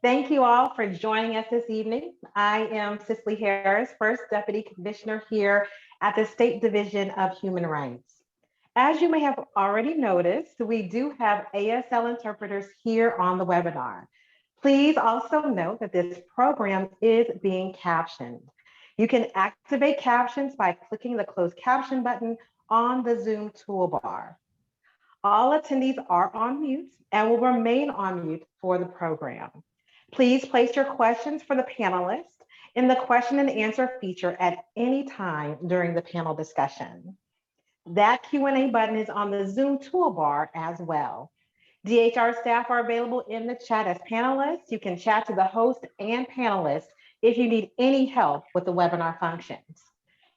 Thank you all for joining us this evening. I am Cicely Harris, First Deputy Commissioner here at the State Division of Human Rights. As you may have already noticed, we do have ASL interpreters here on the webinar. Please also note that this program is being captioned. You can activate captions by clicking the closed caption button on the Zoom toolbar. All attendees are on mute and will remain on mute for the program. Please place your questions for the panelists in the question and answer feature at any time during the panel discussion. That Q&A button is on the Zoom toolbar as well. DHR staff are available in the chat as panelists. You can chat to the host and panelists if you need any help with the webinar functions.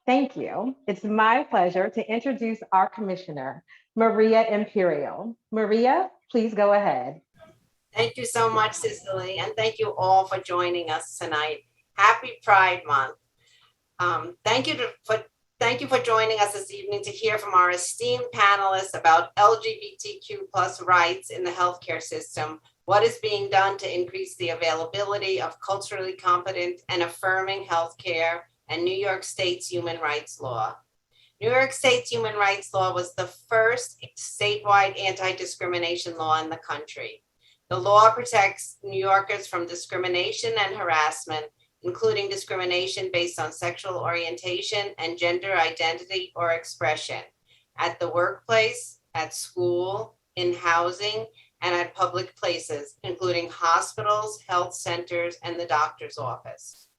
Thank you. It's my pleasure to introduce our commissioner, Maria Imperial. Maria, please go ahead. Thank you so much, Cicely, and thank you all for joining us tonight. Happy Pride Month. Thank you for joining us this evening to hear from our esteemed panelists about LGBTQ plus rights in the healthcare system, what is being done to increase the availability of culturally competent and affirming healthcare, and New York State's human rights law. New York State's human rights law was the first statewide anti-discrimination law in the country. The law protects New Yorkers from discrimination and harassment, including discrimination based on sexual orientation and gender identity or expression, at the workplace, at school, in housing, and at public places, including hospitals, health centers, and the doctor's office.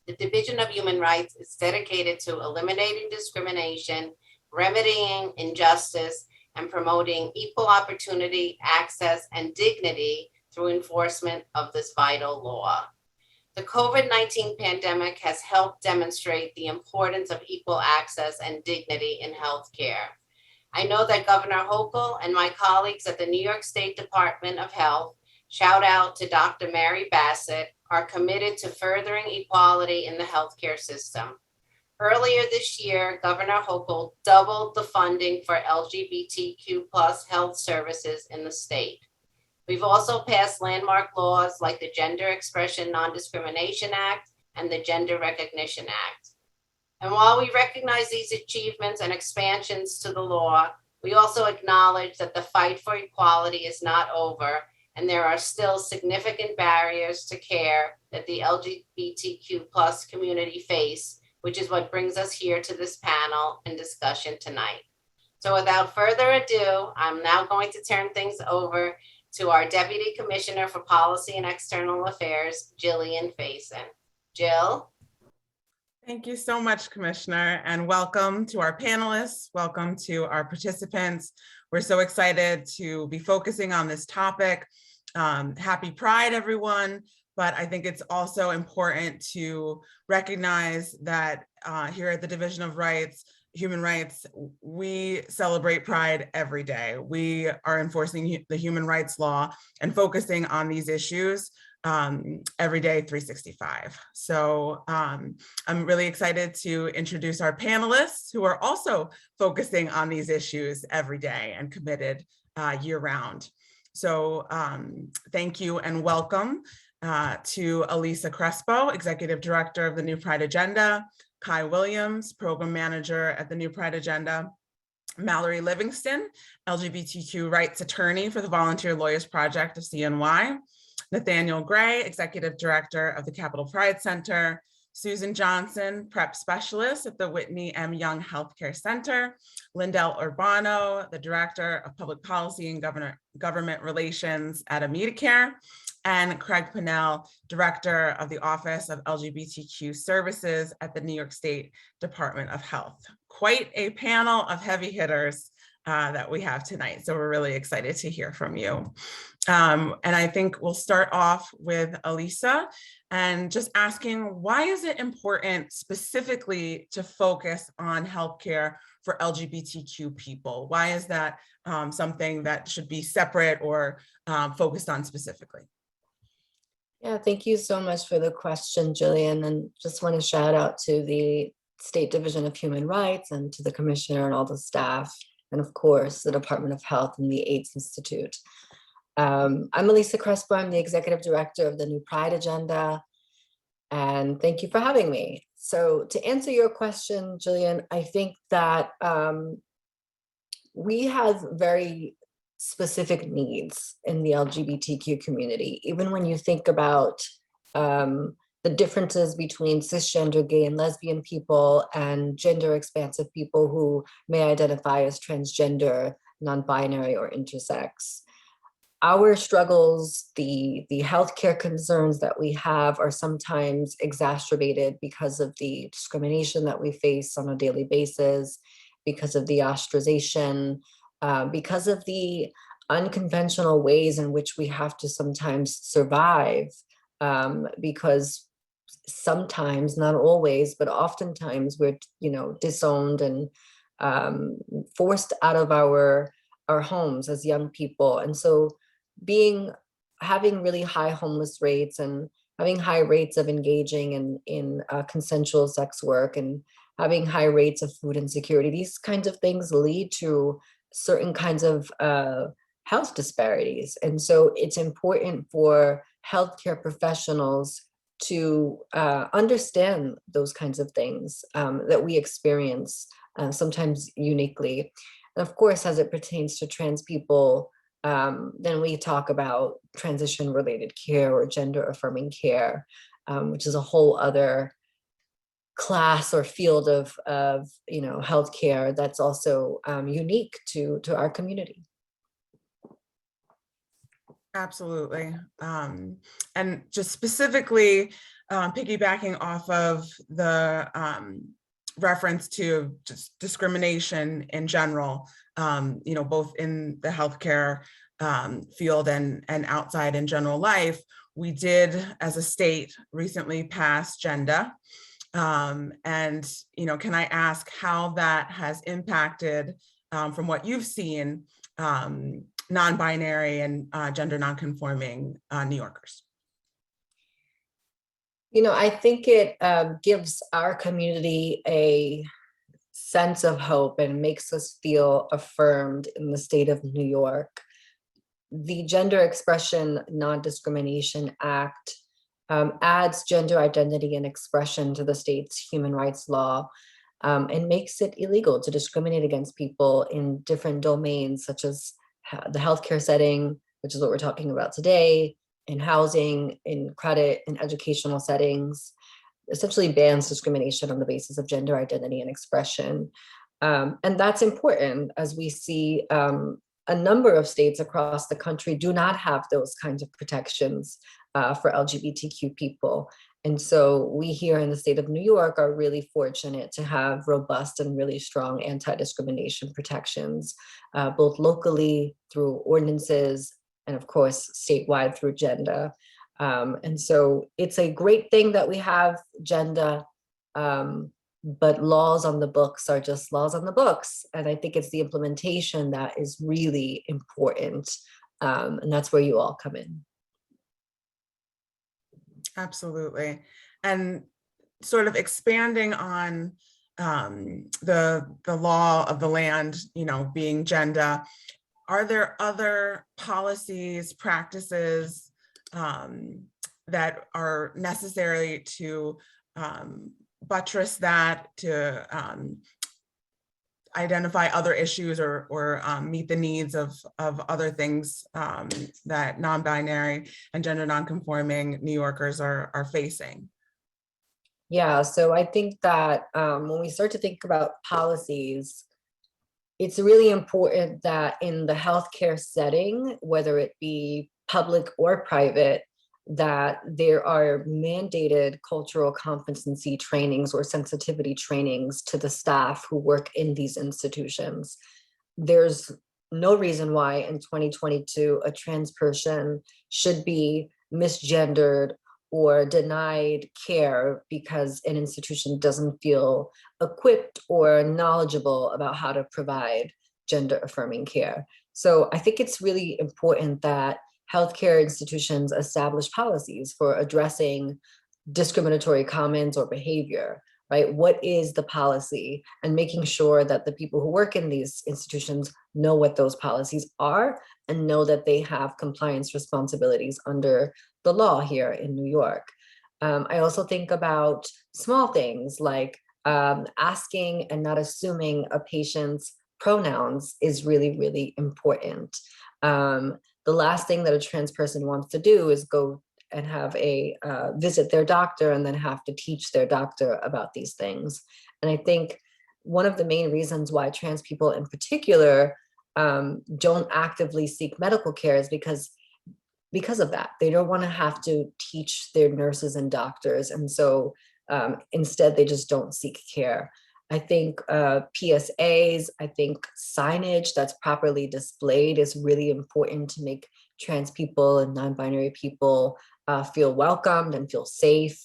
The Division of Human Rights is dedicated to eliminating discrimination, remedying injustice, and promoting equal opportunity, access, and dignity through enforcement of this vital law. The COVID-19 pandemic has helped demonstrate the importance of equal access and dignity in healthcare. I know that Governor Hochul and my colleagues at the New York State Department of Health, shout out to Dr. Mary Bassett, are committed to furthering equality in the healthcare system. Earlier this year, Governor Hochul doubled the funding for LGBTQ plus health services in the state. We've also passed landmark laws like the Gender Expression Non-Discrimination Act and the Gender Recognition Act. And while we recognize these achievements and expansions to the law, we also acknowledge that the fight for equality is not over, and there are still significant barriers to care that the LGBTQ plus community face, which is what brings us here to this panel and discussion tonight. So without further ado, I'm now going to turn things over to our Deputy Commissioner for Policy and External Affairs, Jillian Faison. Jill? Thank you so much, Commissioner, and welcome to our panelists. Welcome to our participants. We're so excited to be focusing on this topic. Happy Pride, everyone. But I think it's also important to recognize that here at the Division of Human Rights, we celebrate Pride every day. We are enforcing the human rights law and focusing on these issues every day, 365. So I'm really excited to introduce our panelists who are also focusing on these issues every day and committed year round. So thank you and welcome to Elisa Crespo, Executive Director of the New Pride Agenda, Kai Williams, Program Manager at the New Pride Agenda, Mallory Livingston, LGBTQ Rights Attorney for the Volunteer Lawyers Project of CNY, Nathaniel Gray, Executive Director of the Capital Pride Center, Susan Johnson, Prep Specialist at the Whitney M. Young Healthcare Center, Lindell Urbano, the Director of Public Policy and Government Relations at AmeriCare, and Craig Pinnell, Director of the Office of LGBTQ Services at the New York State Department of Health. Quite a panel of heavy hitters that we have tonight. So we're really excited to hear from you. And I think we'll start off with Elisa and just asking, why is it important specifically to focus on healthcare for LGBTQ people? Why is that something that should be separate or focused on specifically? Yeah, thank you so much for the question, Jillian. And just want to shout out to the State Division of Human Rights and to the Commissioner and all the staff, and of course, the Department of Health and the AIDS Institute. I'm Elisa Crespo. I'm the Executive Director of the New Pride Agenda, and thank you for having me. So to answer your question, Jillian, I think that we have very specific needs in the LGBTQ community. Even when you think about the differences between cisgender gay and lesbian people and gender expansive people who may identify as transgender, non-binary, or intersex. Our struggles, the healthcare concerns that we have are sometimes exacerbated because of the discrimination that we face on a daily basis, because of the ostracization, because of the unconventional ways in which we have to sometimes survive, because sometimes, not always, but oftentimes we're, disowned and forced out of our homes as young people. And so having really high homeless rates and having high rates of engaging in consensual sex work and having high rates of food insecurity, these kinds of things lead to certain kinds of health disparities. And so it's important for healthcare professionals to understand those kinds of things that we experience sometimes uniquely. And of course, as it pertains to trans people, then we talk about transition-related care or gender-affirming care, which is a whole other class or field of healthcare that's also unique to our community. Absolutely. And just specifically piggybacking off of the reference to just discrimination in general, both in the healthcare field and outside in general life, we did as a state recently pass gender. And, can I ask how that has impacted from what you've seen non-binary and gender non-conforming New Yorkers? I think it gives our community a sense of hope and makes us feel affirmed in the state of New York. The Gender Expression Non-Discrimination Act adds gender identity and expression to the state's human rights law and makes it illegal to discriminate against people in different domains, such as the healthcare setting, which is what we're talking about today, in housing, in credit, in educational settings. Essentially bans discrimination on the basis of gender identity and expression. And that's important as we see a number of states across the country do not have those kinds of protections for LGBTQ people. And so we here in the state of New York are really fortunate to have robust and really strong anti-discrimination protections, both locally through ordinances and of course statewide through gender. And so it's a great thing that we have gender, but laws on the books are just laws on the books. And I think it's the implementation that is really important. And that's where you all come in. Absolutely. And sort of expanding on the law of the land, being gender, are there other policies, practices that are necessary to buttress that, to identify other issues or meet the needs of other things that non-binary and gender non-conforming New Yorkers are facing? Yeah, so I think that when we start to think about policies, it's really important that in the healthcare setting, whether it be public or private, that there are mandated cultural competency trainings or sensitivity trainings to the staff who work in these institutions. There's no reason why in 2022 a trans person should be misgendered or denied care because an institution doesn't feel equipped or knowledgeable about how to provide gender affirming care. So I think it's really important that healthcare institutions establish policies for addressing discriminatory comments or behavior, right? What is the policy? And making sure that the people who work in these institutions know what those policies are and know that they have compliance responsibilities under the law here in New York. I also think about small things like asking and not assuming a patient's pronouns is really, really important. The last thing that a trans person wants to do is go and have a visit their doctor and then have to teach their doctor about these things. And I think one of the main reasons why trans people in particular don't actively seek medical care is because of that. They don't want to have to teach their nurses and doctors. And so instead, they just don't seek care. I think PSAs, I think signage that's properly displayed is really important to make trans people and non-binary people feel welcomed and feel safe.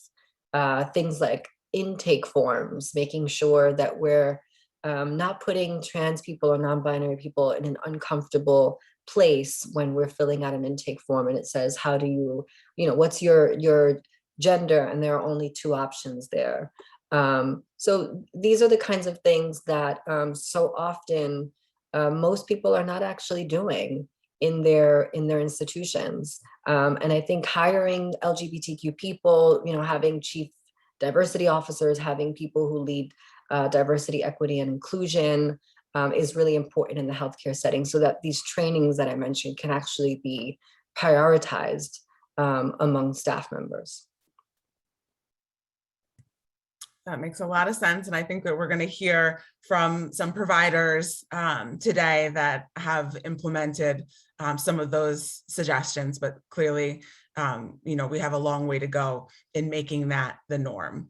Things like intake forms, making sure that we're not putting trans people or non-binary people in an uncomfortable place when we're filling out an intake form and it says, how do you, what's your gender? And there are only two options there. So these are the kinds of things that so often most people are not actually doing in their institutions. And I think hiring LGBTQ people, having chief diversity officers, having people who lead diversity, equity, and inclusion is really important in the healthcare setting so that these trainings that I mentioned can actually be prioritized among staff members. That makes a lot of sense. And I think that we're going to hear from some providers today that have implemented some of those suggestions, but clearly, we have a long way to go in making that the norm.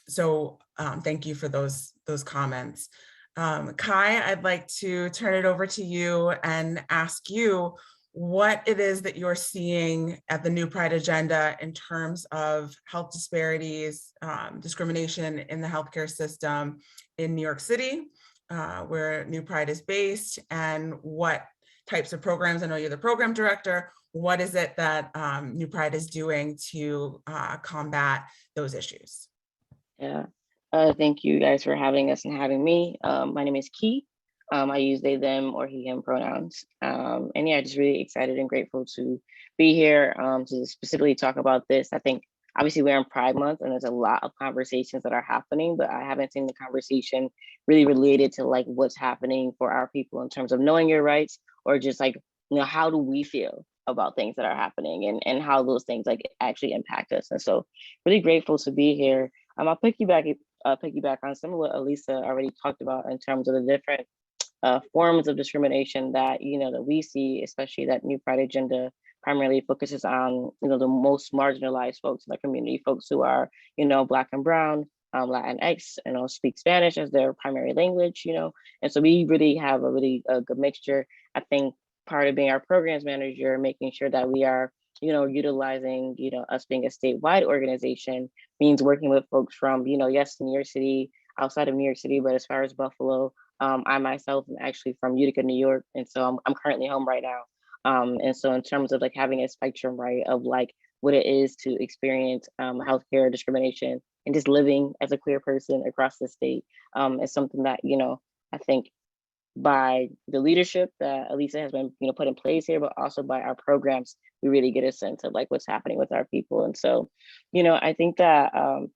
So thank you for those comments. Kai, I'd like to turn it over to you and ask you what it is that you're seeing at the New Pride agenda in terms of health disparities, discrimination in the healthcare system in New York City, where New Pride is based, and what types of programs, I know you're the program director, what is it that New Pride is doing to combat those issues? Yeah, thank you guys for having us and having me. My name is Key. I use they, them, or he, him pronouns. And yeah, just really excited and grateful to be here to specifically talk about this. I think obviously we're in Pride Month and there's a lot of conversations that are happening, but I haven't seen the conversation really related to like what's happening for our people in terms of knowing your rights, or just like, how do we feel about things that are happening and how those things like actually impact us. And so really grateful to be here. I'll piggyback on some of what Elisa already talked about in terms of the different forms of discrimination that that we see, especially that New Pride agenda primarily focuses on the most marginalized folks in the community, folks who are Black and Brown, Latinx, speak Spanish as their primary language, and so we really have a really good mixture. I think part of being our programs manager, making sure that we are utilizing us being a statewide organization means working with folks from yes, New York City, outside of New York City, but as far as Buffalo, I myself am actually from Utica, New York, and so I'm currently home right now. And so in terms of like having a spectrum, right, of like what it is to experience healthcare discrimination and just living as a queer person across the state is something that I think by the leadership that Elisa has been put in place here, but also by our programs, we really get a sense of like what's happening with our people. And so I think that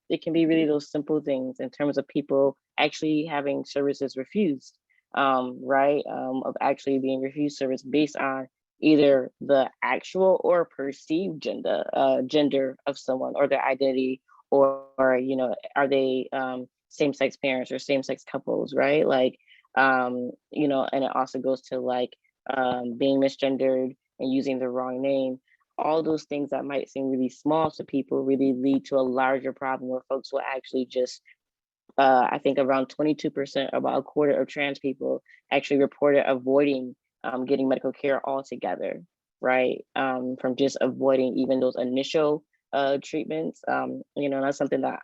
it can be really those simple things in terms of people actually having services refused, right, of actually being refused service based on either the actual or perceived gender of someone or their identity, or are they same-sex parents or same-sex couples, right? Like and it also goes to like being misgendered and using the wrong name. All those things that might seem really small to people really lead to a larger problem where folks will actually just I think around 22%, about a quarter of trans people actually reported avoiding getting medical care altogether, right? From just avoiding even those initial treatments. That's something that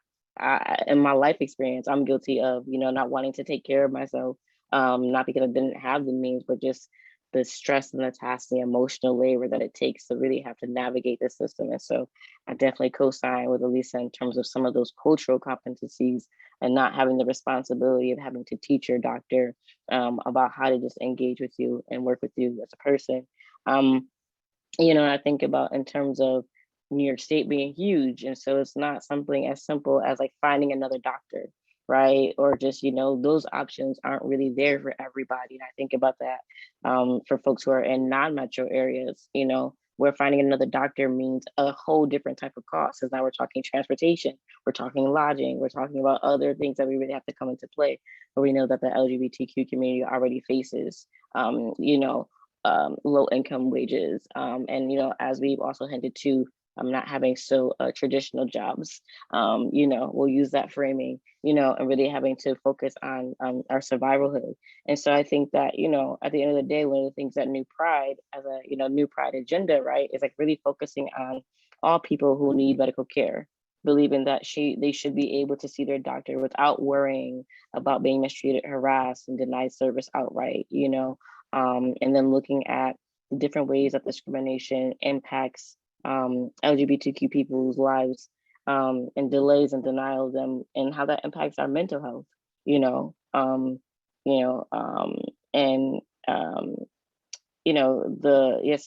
in my life experience, I'm guilty of, not wanting to take care of myself, not because I didn't have the means, but just the stress and the task, the emotional labor that it takes to really have to navigate the system. And so I definitely co-sign with Elisa in terms of some of those cultural competencies and not having the responsibility of having to teach your doctor about how to just engage with you and work with you as a person. I think about in terms of New York State being huge. And so it's not something as simple as like finding another doctor, right? Or just, those options aren't really there for everybody. And I think about that for folks who are in non-metro areas, where finding another doctor means a whole different type of cost. Because now we're talking transportation, we're talking lodging, we're talking about other things that we really have to come into play. But we know that the LGBTQ community already faces, low income wages. As we've also hinted to, not having so traditional jobs, we'll use that framing, and really having to focus on our survivalhood. And so I think that, at the end of the day, one of the things that New Pride as a, New Pride agenda, right, is like really focusing on all people who need medical care, believing that they should be able to see their doctor without worrying about being mistreated, harassed, and denied service outright, and then looking at the different ways that discrimination impacts LGBTQ people's lives, and delays and denial of them, and how that impacts our mental health, and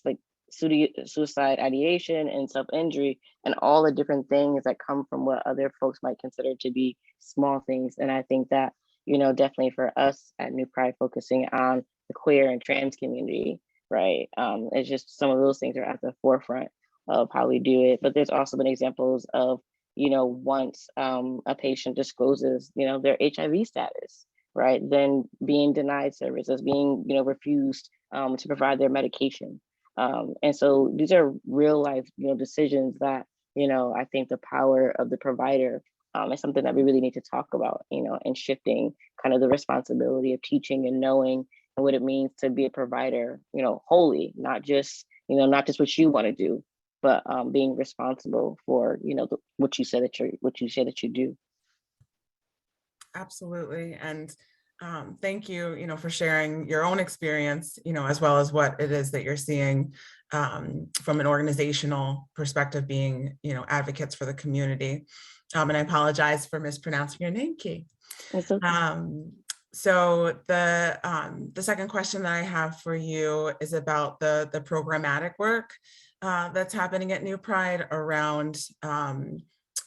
like suicide ideation and self-injury and all the different things that come from what other folks might consider to be small things. And I think that, definitely for us at New Pride, focusing on the queer and trans community, right? It's just some of those things are at the forefront of how we do it. But there's also been examples of, once a patient discloses, their HIV status, right, then being denied services, being, refused to provide their medication. And so these are real life, decisions that, I think the power of the provider is something that we really need to talk about, and shifting kind of the responsibility of teaching and knowing and what it means to be a provider, wholly, not just what you want to do, but being responsible for, what you say that you do. Absolutely. And thank you, for sharing your own experience, as well as what it is that you're seeing from an organizational perspective, being, advocates for the community. And I apologize for mispronouncing your name, Key. Okay. So the second question that I have for you is about the programmatic work that's happening at New Pride around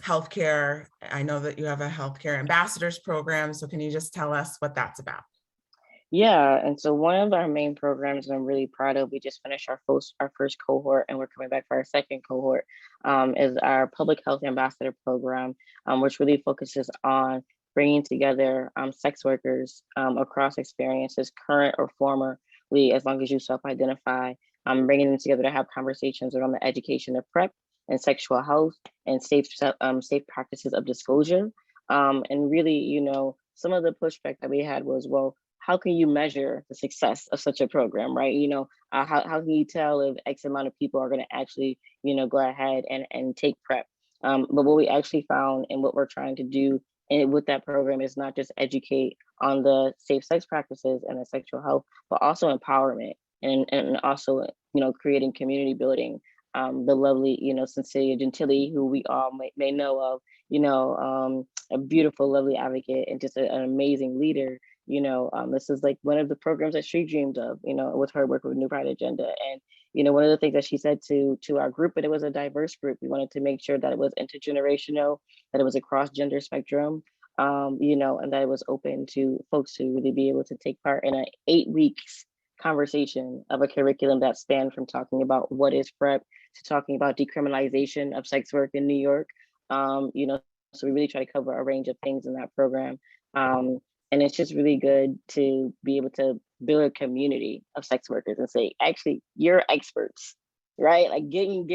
healthcare. I know that you have a healthcare ambassadors program, so can you just tell us what that's about? Yeah, and so one of our main programs I'm really proud of, we just finished our first cohort, and we're coming back for our second cohort, is our public health ambassador program, which really focuses on bringing together sex workers across experiences, current or formerly, as long as you self-identify, bringing them together to have conversations around the education of PrEP and sexual health and safe practices of disclosure. And really, some of the pushback that we had was, well, how can you measure the success of such a program, right? How can you tell if X amount of people are going to actually, go ahead and take PrEP? But what we actually found and what we're trying to do and with that program is not just educate on the safe sex practices and the sexual health, but also empowerment and also, creating community building. The lovely, Cecilia Gentili, who we all may know of, a beautiful, lovely advocate and just an amazing leader. This is like one of the programs that she dreamed of, with her work with New Pride Agenda. And, one of the things that she said to our group, and it was a diverse group, we wanted to make sure that it was intergenerational, that it was across gender spectrum, and that it was open to folks to really be able to take part in an 8 weeks conversation of a curriculum that spanned from talking about what is PrEP to talking about decriminalization of sex work in New York. So we really try to cover a range of things in that program. And it's just really good to be able to build a community of sex workers and say, actually, you're experts, right? Like getting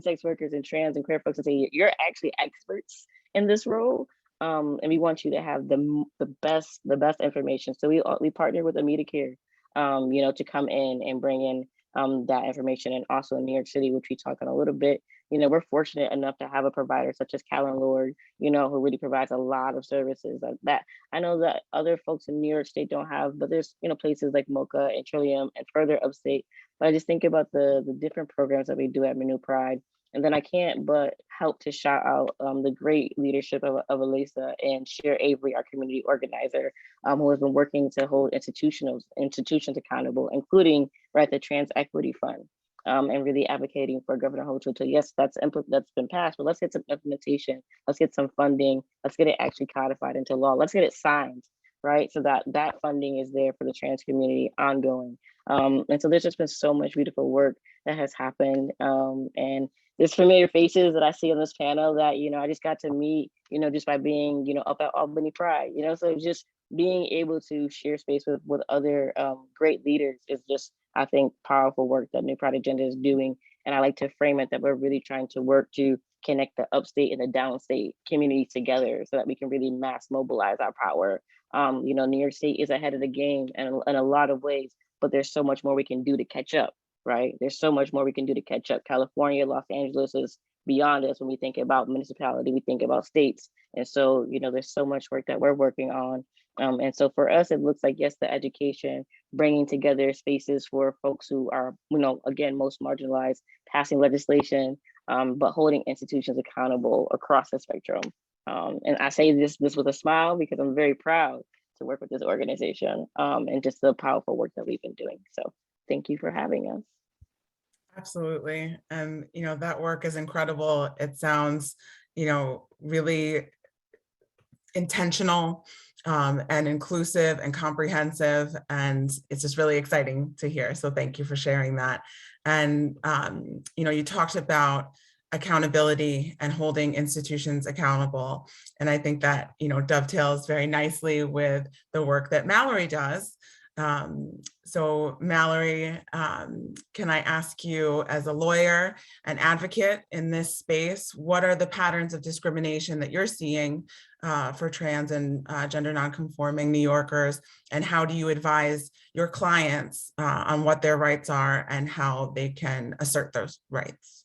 sex workers and trans and queer folks and say, you're actually experts in this role. And we want you to have the best information. So we partner with AmitaCare, to come in and bring in that information. And also in New York City, which we talked on a little bit, we're fortunate enough to have a provider such as Callan Lord, who really provides a lot of services like that. I know that other folks in New York State don't have, but there's, places like Mocha and Trillium and further upstate. But I just think about the different programs that we do at Renew Pride. And then I can't but help to shout out the great leadership of Elisa and Cher Avery, our community organizer, who has been working to hold institutions accountable, including the Trans Equity Fund, and really advocating for Governor Hochul to, yes, that's been passed, but let's get some implementation, let's get some funding, let's get it actually codified into law, let's get it signed, right? So that funding is there for the trans community ongoing. And so there's just been so much beautiful work that has happened. And there's familiar faces that I see on this panel that, I just got to meet, just by being, up at Albany Pride, so just being able to share space with other great leaders is just, I think, powerful work that New Pride Agenda is doing. And I like to frame it that we're really trying to work to connect the upstate and the downstate communities together so that we can really mass mobilize our power. New York State is ahead of the game in a lot of ways, but there's so much more we can do to catch up, right? There's so much more we can do to catch up. California, Los Angeles is beyond us when we think about municipality, we think about states. And so, there's so much work that we're working on. And so for us, it looks like, yes, the education, bringing together spaces for folks who are, again, most marginalized, passing legislation, but holding institutions accountable across the spectrum. And I say this with a smile because I'm very proud to work with this organization and just the powerful work that we've been doing. So thank you for having us. Absolutely. And, that work is incredible. It sounds, really intentional and inclusive and comprehensive. And it's just really exciting to hear. So thank you for sharing that. And, you talked about accountability and holding institutions accountable. And I think that, dovetails very nicely with the work that Mallory does. So Mallory, can I ask you, as a lawyer and advocate in this space, what are the patterns of discrimination that you're seeing for trans and gender nonconforming New Yorkers, and how do you advise your clients on what their rights are and how they can assert those rights?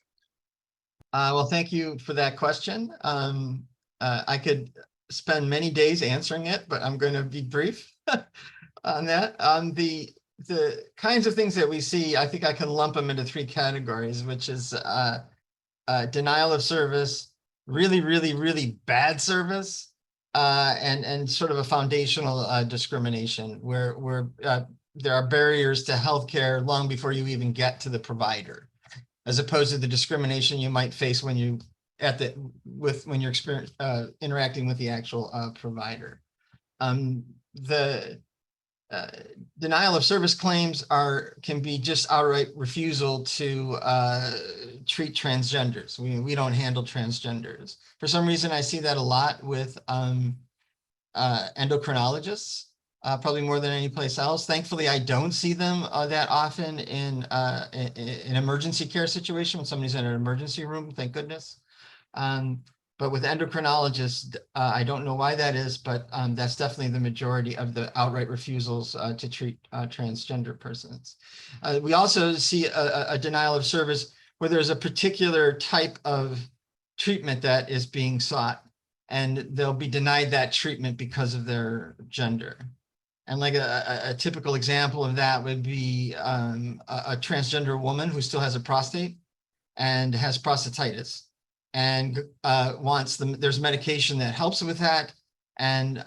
Well, thank you for that question. I could spend many days answering it, but I'm going to be brief on that. The kinds of things that we see, I think I can lump them into three categories, which is denial of service, really, really, really bad service, and sort of a foundational discrimination where there are barriers to healthcare long before you even get to the provider, as opposed to the discrimination you might face when you're interacting with the actual provider. The denial of service claims can be just outright refusal to treat transgenders. We don't handle transgenders. For some reason, I see that a lot with endocrinologists, probably more than any place else. Thankfully, I don't see them that often in an emergency care situation when somebody's in an emergency room, thank goodness. But with endocrinologists, I don't know why that is, but that's definitely the majority of the outright refusals to treat transgender persons. We also see a denial of service where there's a particular type of treatment that is being sought, and they'll be denied that treatment because of their gender. And like a typical example of that would be a transgender woman who still has a prostate and has prostatitis, and there's medication that helps with that, and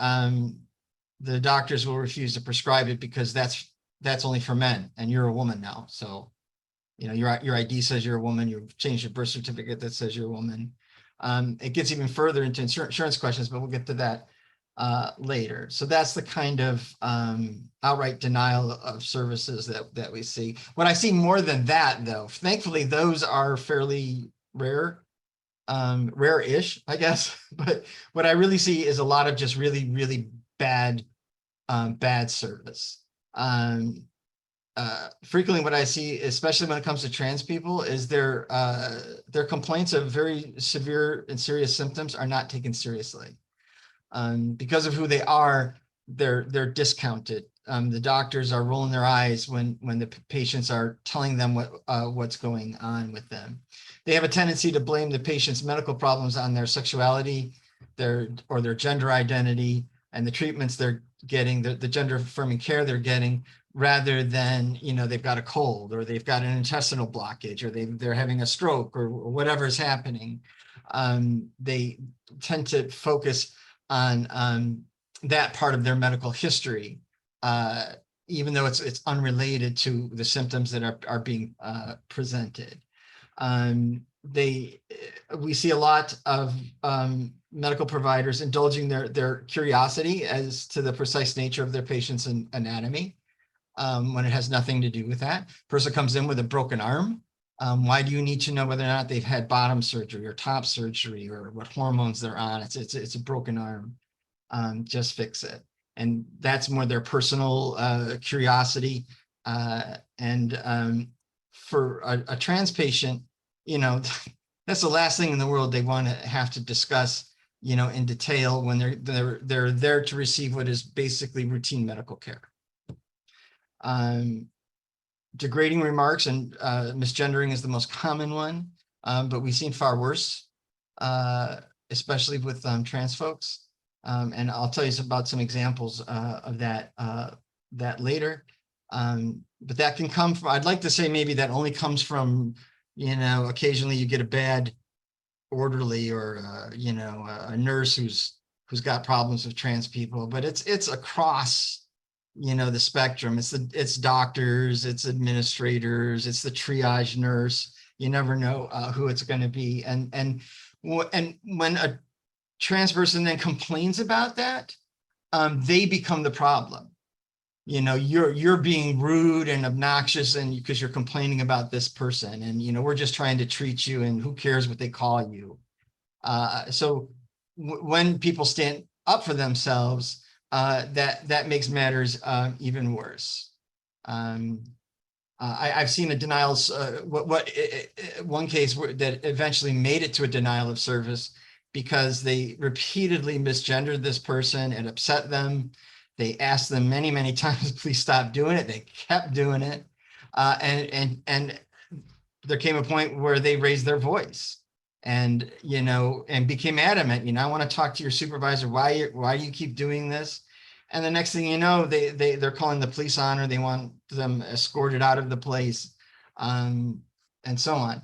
the doctors will refuse to prescribe it because that's only for men, and you're a woman now, so your ID says you're a woman, you've changed your birth certificate that says you're a woman. It gets even further into insurance questions, but we'll get to that later. So that's the kind of outright denial of services that we see. What I see more than that, though, thankfully, those are fairly rare-ish, I guess. But what I really see is a lot of just really, really bad service. Frequently what I see, especially when it comes to trans people, is their complaints of very severe and serious symptoms are not taken seriously. Because of who they are, they're discounted the doctors are rolling their eyes when the patients are telling them what's going on with them. They have a tendency to blame the patient's medical problems on their sexuality, their gender identity, and the treatments they're getting, the gender affirming care they're getting, rather than, they've got a cold, or they've got an intestinal blockage, or they're having a stroke, or whatever is happening. They tend to focus on that part of their medical history, even though it's unrelated to the symptoms that are being presented. We see a lot of medical providers indulging their curiosity as to the precise nature of their patient's anatomy, when it has nothing to do with that. Person comes in with a broken arm. Why do you need to know whether or not they've had bottom surgery or top surgery or what hormones they're on? It's a broken arm. Just fix it. And that's more their personal curiosity. For a trans patient, that's the last thing in the world they want to have to discuss, in detail when they're there to receive what is basically routine medical care. Degrading remarks and misgendering is the most common one, but we've seen far worse, especially with trans folks. And I'll tell you about some examples of that later. But that can come from, I'd like to say maybe that only comes from, occasionally you get a bad orderly or, a nurse who's got problems with trans people, but it's across, the spectrum. It's doctors, it's administrators, it's the triage nurse. You never know who it's going to be. And when a trans person then complains about that, they become the problem. You're being rude and obnoxious, and because you're complaining about this person, and we're just trying to treat you, and who cares what they call you. So when people stand up for themselves, that makes matters even worse. I've seen a denials. One case that eventually made it to a denial of service because they repeatedly misgendered this person. It upset them. They asked them many, many times, please stop doing it. They kept doing it. And there came a point where they raised their voice and, and became adamant, I want to talk to your supervisor. Why do you keep doing this? And the next thing you know, they're calling the police on her. They want them escorted out of the place, and so on.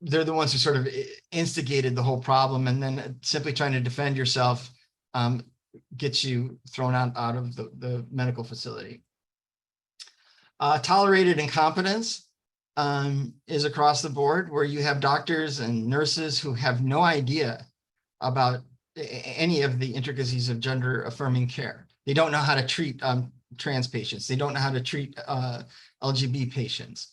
They're the ones who sort of instigated the whole problem, and then simply trying to defend yourself gets you thrown out of the medical facility. Tolerated incompetence is across the board, where you have doctors and nurses who have no idea about any of the intricacies of gender affirming care. They don't know how to treat trans patients. They don't know how to treat LGBT patients.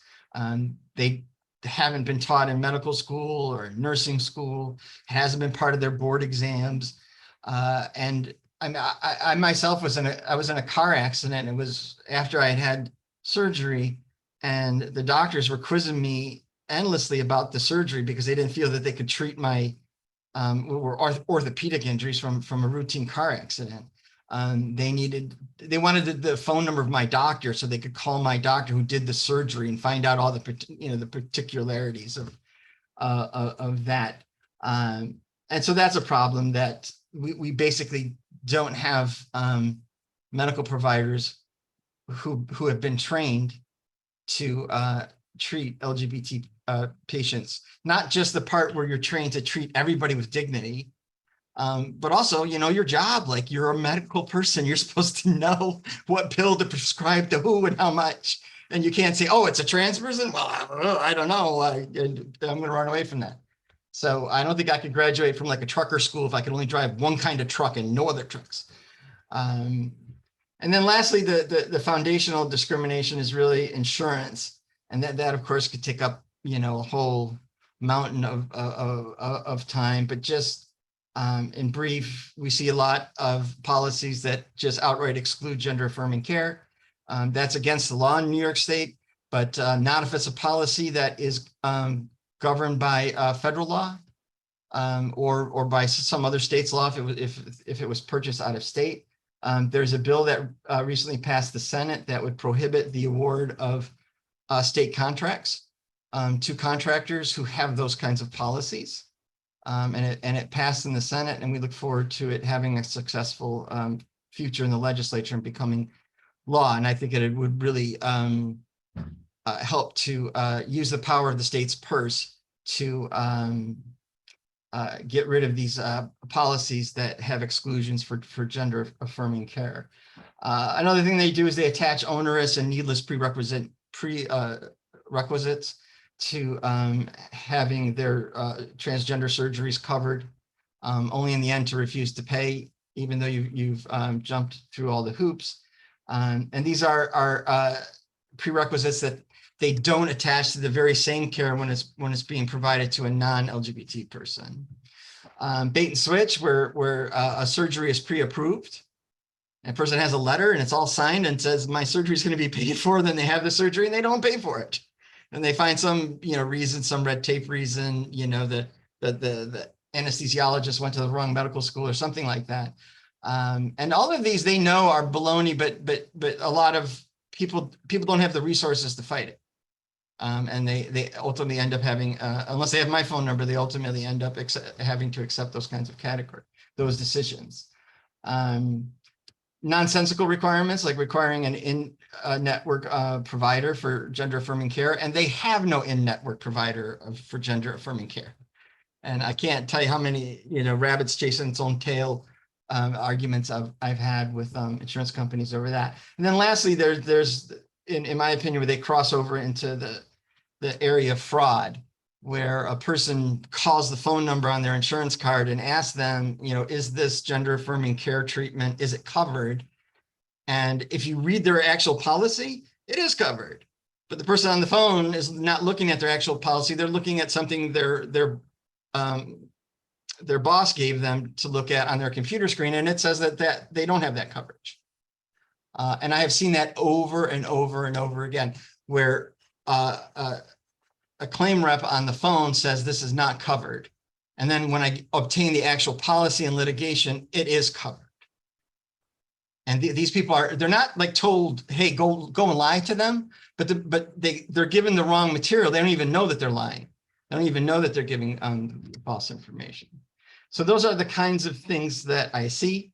They haven't been taught in medical school or nursing school. It hasn't been part of their board exams. And I myself was in a car accident. It was after I had surgery, and the doctors were quizzing me endlessly about the surgery because they didn't feel that they could treat my orthopedic injuries from a routine car accident. They wanted the phone number of my doctor so they could call my doctor who did the surgery and find out all the particularities of that. And so that's a problem, that we basically don't have medical providers who have been trained to treat LGBT patients, not just the part where you're trained to treat everybody with dignity, but also, your job, like you're a medical person, you're supposed to know what pill to prescribe to who and how much. And you can't say, oh, it's a trans person. Well, I don't know. I'm going to run away from that. So I don't think I could graduate from like a trucker school if I could only drive one kind of truck and no other trucks. And then lastly, the foundational discrimination is really insurance. And that of course could take up, a whole mountain of time, but just in brief, we see a lot of policies that just outright exclude gender affirming care. That's against the law in New York State, but not if it's a policy that is governed by federal law or by some other state's law if it was purchased out of state. There's a bill that recently passed the Senate that would prohibit the award of state contracts to contractors who have those kinds of policies. And it passed in the Senate, and we look forward to it having a successful future in the legislature and becoming law. And I think it would really help to use the power of the state's purse to get rid of these policies that have exclusions for gender affirming care. Another thing they do is they attach onerous and needless prerequisites to having their transgender surgeries covered, only in the end to refuse to pay, even though you've jumped through all the hoops. And these are prerequisites that they don't attach to the very same care when it's being provided to a non-LGBT person. Bait and switch, where a surgery is pre-approved. A person has a letter and it's all signed and says my surgery is going to be paid for. Then they have the surgery and they don't pay for it, and they find some reason, some red tape reason, the anesthesiologist went to the wrong medical school or something like that. And all of these they know are baloney, but a lot of people don't have the resources to fight it. And they ultimately end up having, unless they have my phone number, they ultimately end up having to accept those kinds of those decisions. Nonsensical requirements, like requiring an in-network provider for gender affirming care, and they have no in-network provider for gender affirming care. And I can't tell you how many rabbits chasing its own tail arguments I've had with insurance companies over that. And then lastly, there's in my opinion, where they cross over into the area of fraud, where a person calls the phone number on their insurance card and asks them, is this gender affirming care treatment, is it covered? And if you read their actual policy, it is covered. But the person on the phone is not looking at their actual policy. They're looking at something their boss gave them to look at on their computer screen, and it says that they don't have that coverage. And I have seen that over and over and over again, where a claim rep on the phone says this is not covered. And then when I obtain the actual policy and litigation, it is covered. And these people they're not like told, hey, go and lie to them, but they're given the wrong material. They don't even know that they're lying. They don't even know that they're giving false information. So those are the kinds of things that I see.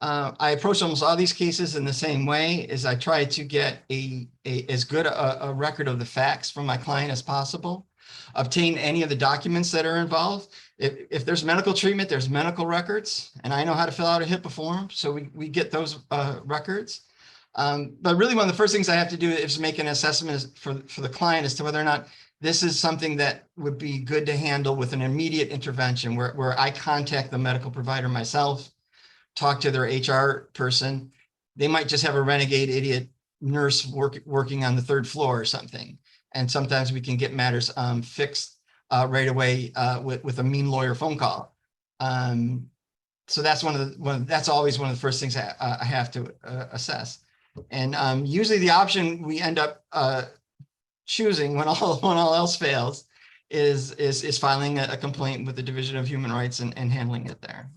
I approach almost all these cases in the same way, as I try to get as good a record of the facts from my client as possible, obtain any of the documents that are involved. If there's medical treatment, there's medical records, and I know how to fill out a HIPAA form, so we get those records. But really, one of the first things I have to do is make an assessment for the client as to whether or not this is something that would be good to handle with an immediate intervention, where I contact the medical provider myself, talk to their HR person. They might just have a renegade idiot nurse working on the third floor or something. And sometimes we can get matters fixed right away with a mean lawyer phone call. So that's that's always one of the first things I have to assess. And usually the option we end up choosing when all else fails is filing a complaint with the Division of Human Rights and handling it there.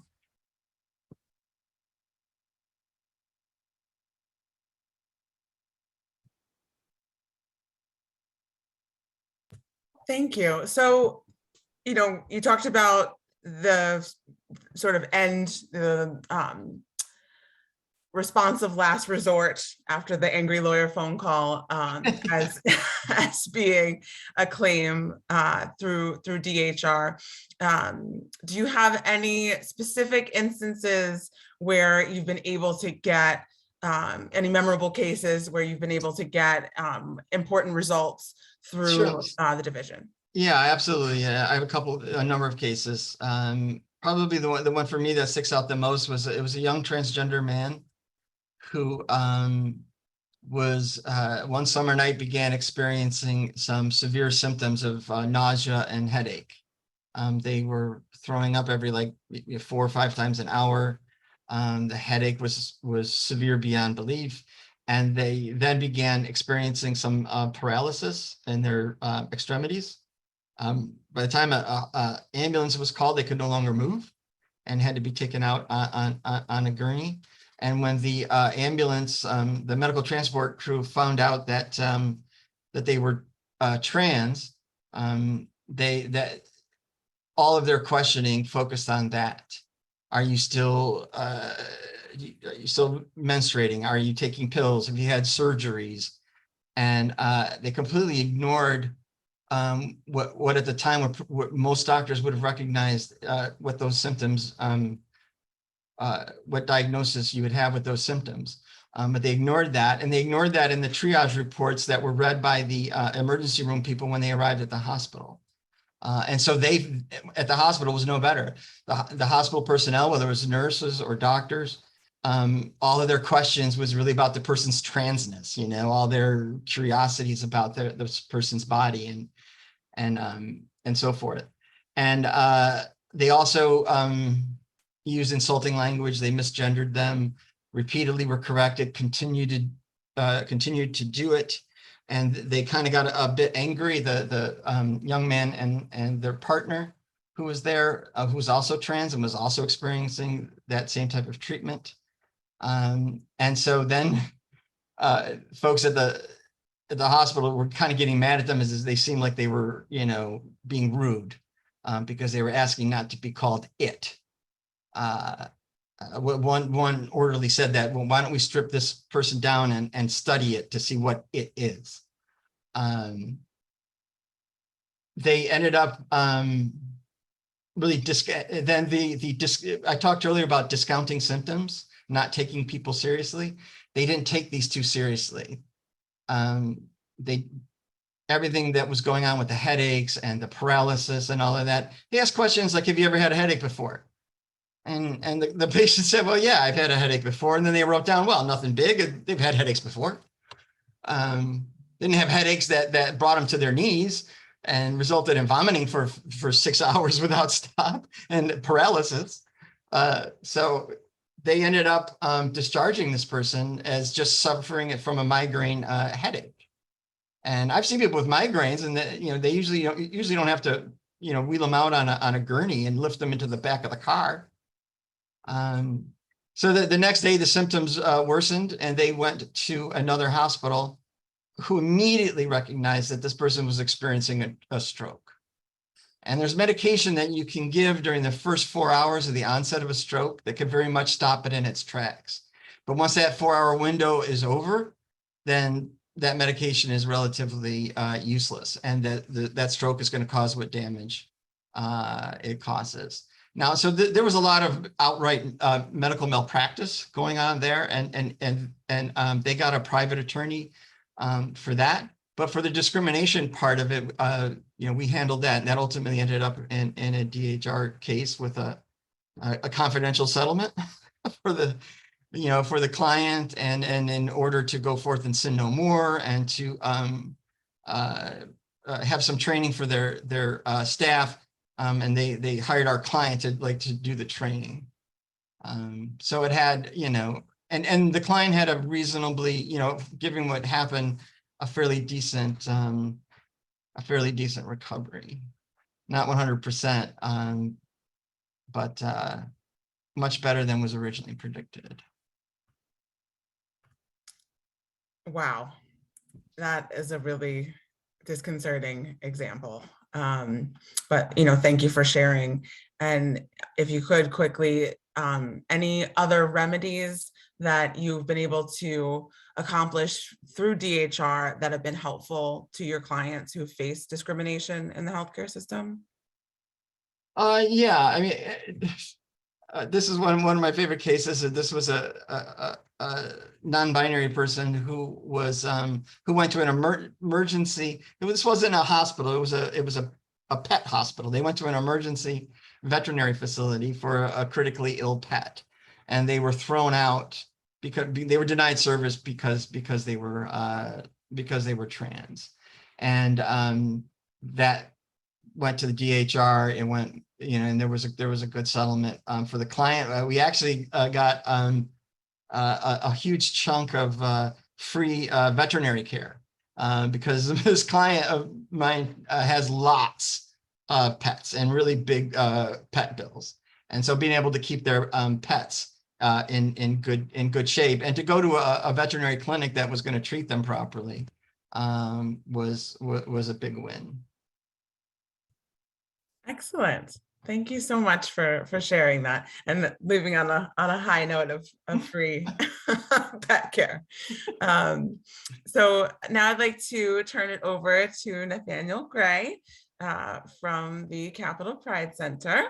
Thank you. So, you talked about the sort of response of last resort after the angry lawyer phone call as being a claim through DHR. Do you have any specific instances where you've been able to get any memorable cases where you've been able to get important results through Sure. The division? Yeah, absolutely. Yeah, I have a number of cases. Probably the one for me that sticks out the most was it was a young transgender man who was one summer night began experiencing some severe symptoms of nausea and headache. They were throwing up every 4 or 5 times an hour. The headache was severe beyond belief. And they then began experiencing some paralysis in their extremities. By the time an ambulance was called, they could no longer move and had to be taken out on a gurney. And when the ambulance, the medical transport crew found out that that they were trans, that all of their questioning focused on that. Are you still menstruating? Are you taking pills? Have you had surgeries? And they completely ignored what at the time what most doctors would have recognized what those symptoms, what diagnosis you would have with those symptoms. But they ignored that, and they ignored that in the triage reports that were read by the emergency room people when they arrived at the hospital. And so they, at the hospital, was no better. The hospital personnel, whether it was nurses or doctors, all of their questions was really about the person's transness, you know, all their curiosities about this person's body and so forth. And they also used insulting language. They misgendered them, repeatedly were corrected, continued to do it. And they kind of got a bit angry, the young man and their partner who was there, who was also trans and was also experiencing that same type of treatment. And so then folks at the hospital were kind of getting mad at them as they seemed like they were, you know, being rude because they were asking not to be called it. One orderly said that, well, why don't we strip this person down and study it to see what it is? They ended up really I talked earlier about discounting symptoms, not taking people seriously. They didn't take these too seriously. Everything that was going on with the headaches and the paralysis and all of that, they asked questions like, have you ever had a headache before? And the patient said, well, yeah, I've had a headache before. And then they wrote down, well, nothing big. They've had headaches before. Didn't have headaches that brought them to their knees and resulted in vomiting for 6 hours without stop and paralysis. So they ended up discharging this person as just suffering from a migraine headache. And I've seen people with migraines, and they usually don't have to wheel them out on a gurney and lift them into the back of the car. So the next day the symptoms worsened, and they went to another hospital who immediately recognized that this person was experiencing a stroke. And there's medication that you can give during the first 4 hours of the onset of a stroke that could very much stop it in its tracks. But once that 4-hour window is over, then that medication is relatively useless, and that stroke is going to cause what damage it causes. Now, so there was a lot of outright medical malpractice going on there, and they got a private attorney for that. But for the discrimination part of it, we handled that, and that ultimately ended up in a DHR case with a confidential settlement for the client, and in order to go forth and sin no more, and to have some training for their staff, and they hired our client to do the training. So it had, and the client had a reasonably, given what happened, a fairly decent recovery. Not 100%, but much better than was originally predicted. Wow, that is a really disconcerting example. But thank you for sharing. And if you could quickly, any other remedies that you've been able to accomplish through DHR that have been helpful to your clients who face discrimination in the healthcare system? Yeah, I mean, this is one of my favorite cases. This was a non-binary person who went to an emergency. This wasn't a hospital. It was a pet hospital. They went to an emergency veterinary facility for a critically ill pet, and they were thrown out because they were denied service because they were trans, and that went to the DHR. It went, and there was a good settlement for the client. We actually got a huge chunk of free veterinary care because this client of mine has lots of pets and really big pet bills. And so being able to keep their pets in good shape, and to go to a veterinary clinic that was going to treat them properly was a big win. Excellent. Thank you so much for sharing that and leaving on a high note of free pet care. So now I'd like to turn it over to Nathaniel Gray from the Capitol Pride Center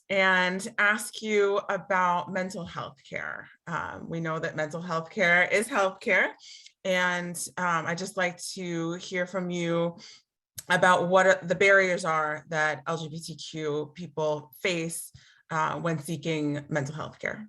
and ask you about mental health care. We know that mental health care is healthcare, and I'd just like to hear from you about what the barriers are that LGBTQ people face when seeking mental health care.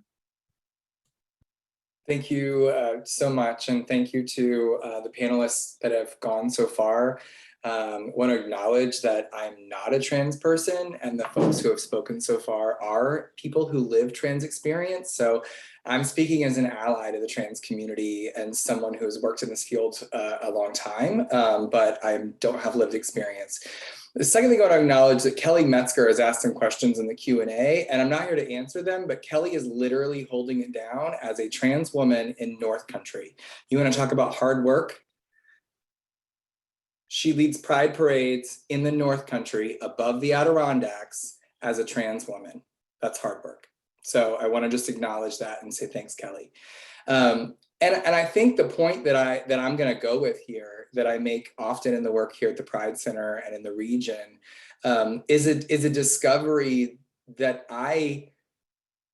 Thank you so much, and thank you to the panelists that have gone so far. I want to acknowledge that I'm not a trans person, and the folks who have spoken so far are people who live trans experience. So I'm speaking as an ally to the trans community and someone who has worked in this field a long time, but I don't have lived experience. The second thing I want to acknowledge that Kelly Metzger has asked some questions in the Q&A, and I'm not here to answer them, but Kelly is literally holding it down as a trans woman in North Country. You want to talk about hard work? She leads pride parades in the North Country above the Adirondacks as a trans woman. That's hard work. So I want to just acknowledge that and say thanks, Kelly. And I think the point that I'm going to go with here, that I make often in the work here at the Pride Center and in the region, is a discovery that I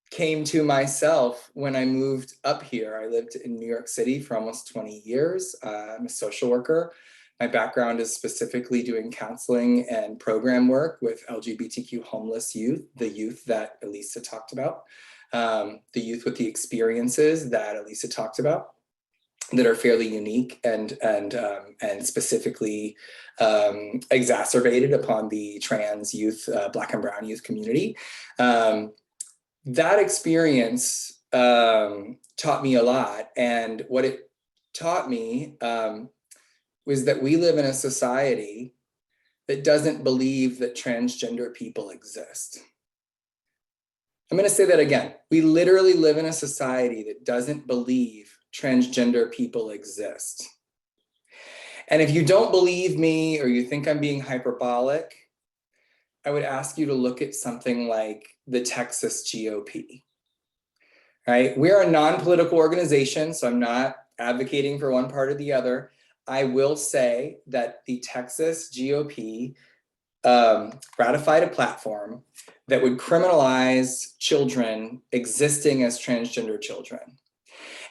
came to myself when I moved up here. I lived in New York City for almost 20 years. I'm a social worker. My background is specifically doing counseling and program work with LGBTQ homeless youth, the youth that Elisa talked about, the youth with the experiences that Elisa talked about, that are fairly unique and specifically exacerbated upon the trans youth, Black and Brown youth community. That experience taught me a lot, and what it taught me was that we live in a society that doesn't believe that transgender people exist. I'm going to say that again. We literally live in a society that doesn't believe transgender people exist. And if you don't believe me or you think I'm being hyperbolic, I would ask you to look at something like the Texas GOP. Right? We're a non-political organization, so I'm not advocating for one part or the other. I will say that the Texas GOP ratified a platform that would criminalize children existing as transgender children.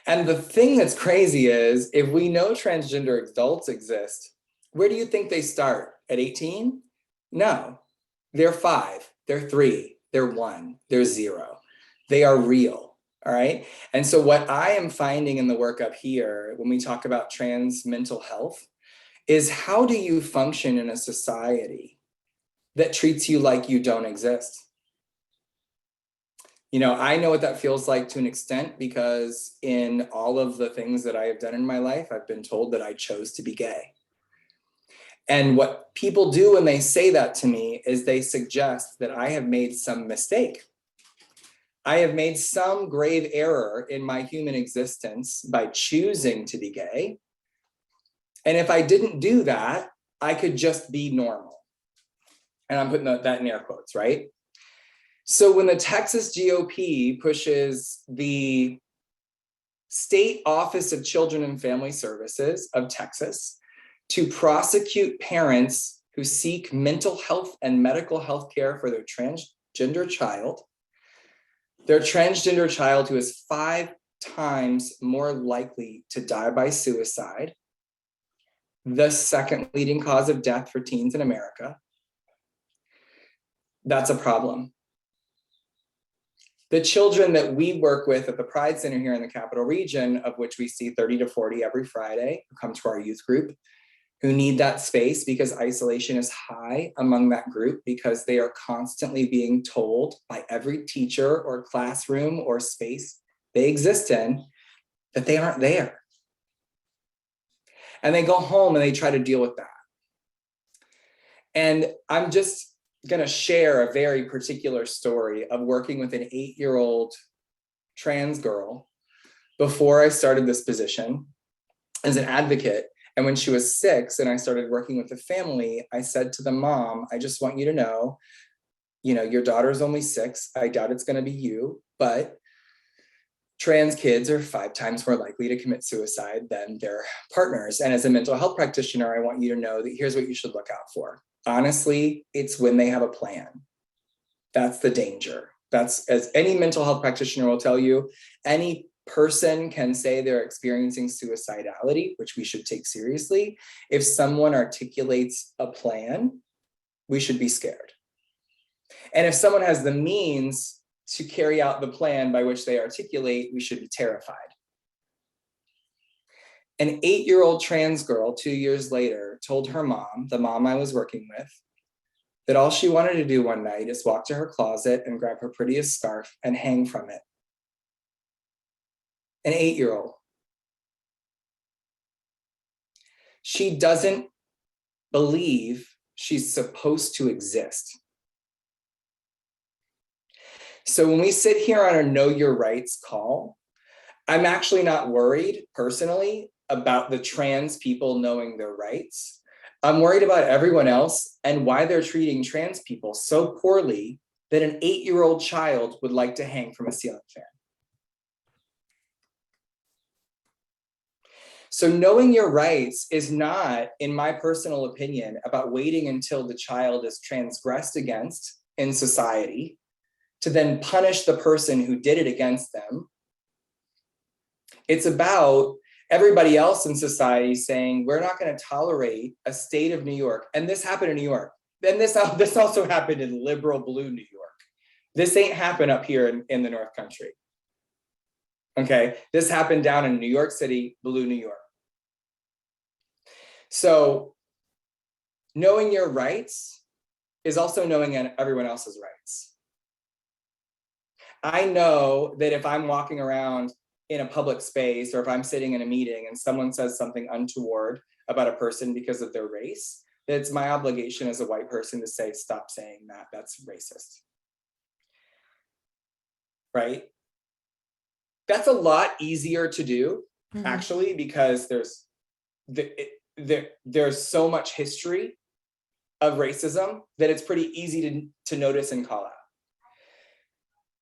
And the thing that's crazy is, if we know transgender adults exist, where do you think they start? At 18? No, they're 5, they're 3, they're 1, they're 0. They are real. All right. And so what I am finding in the work up here, when we talk about trans mental health, is how do you function in a society that treats you like you don't exist? You know, I know what that feels like to an extent, because in all of the things that I have done in my life, I've been told that I chose to be gay. And what people do when they say that to me is they suggest that I have made some mistake. I have made some grave error in my human existence by choosing to be gay. And if I didn't do that, I could just be normal. And I'm putting that in air quotes, right? So when the Texas GOP pushes the State Office of Children and Family Services of Texas to prosecute parents who seek mental health and medical health care for their transgender child who is 5 times more likely to die by suicide, the second leading cause of death for teens in America, that's a problem. The children that we work with at the Pride Center here in the Capital Region, of which we see 30 to 40 every Friday, who come to our youth group, who need that space because isolation is high among that group, because they are constantly being told by every teacher or classroom or space they exist in that they aren't there. And they go home and they try to deal with that. And I'm just going to share a very particular story of working with an 8-year-old trans girl before I started this position as an advocate. And when she was 6 and I started working with the family, I said to the mom, I just want you to know, your daughter's only 6. I doubt it's going to be you, but trans kids are 5 times more likely to commit suicide than their partners. And as a mental health practitioner, I want you to know that here's what you should look out for. Honestly, it's when they have a plan. That's the danger. That's, as any mental health practitioner will tell you, any person can say they're experiencing suicidality, which we should take seriously. If someone articulates a plan, we should be scared. And if someone has the means to carry out the plan by which they articulate, we should be terrified. An 8-year-old trans girl 2 years later told her mom, the mom I was working with, that all she wanted to do one night is walk to her closet and grab her prettiest scarf and hang from it. An 8-year-old. She doesn't believe she's supposed to exist. So when we sit here on a Know Your Rights call, I'm actually not worried personally about the trans people knowing their rights. I'm worried about everyone else and why they're treating trans people so poorly that an 8-year-old child would like to hang from a ceiling fan. So knowing your rights is not, in my personal opinion, about waiting until the child is transgressed against in society to then punish the person who did it against them. It's about everybody else in society saying, we're not going to tolerate a state of New York. And this happened in New York. Then this also happened in liberal blue New York. This ain't happened up here in the North Country. Okay, this happened down in New York City, blue New York. So knowing your rights is also knowing everyone else's rights. I know that if I'm walking around in a public space or if I'm sitting in a meeting and someone says something untoward about a person because of their race, that it's my obligation as a white person to say, stop saying that, that's racist. Right? That's a lot easier to do, actually, because there's so much history of racism that it's pretty easy to notice and call out.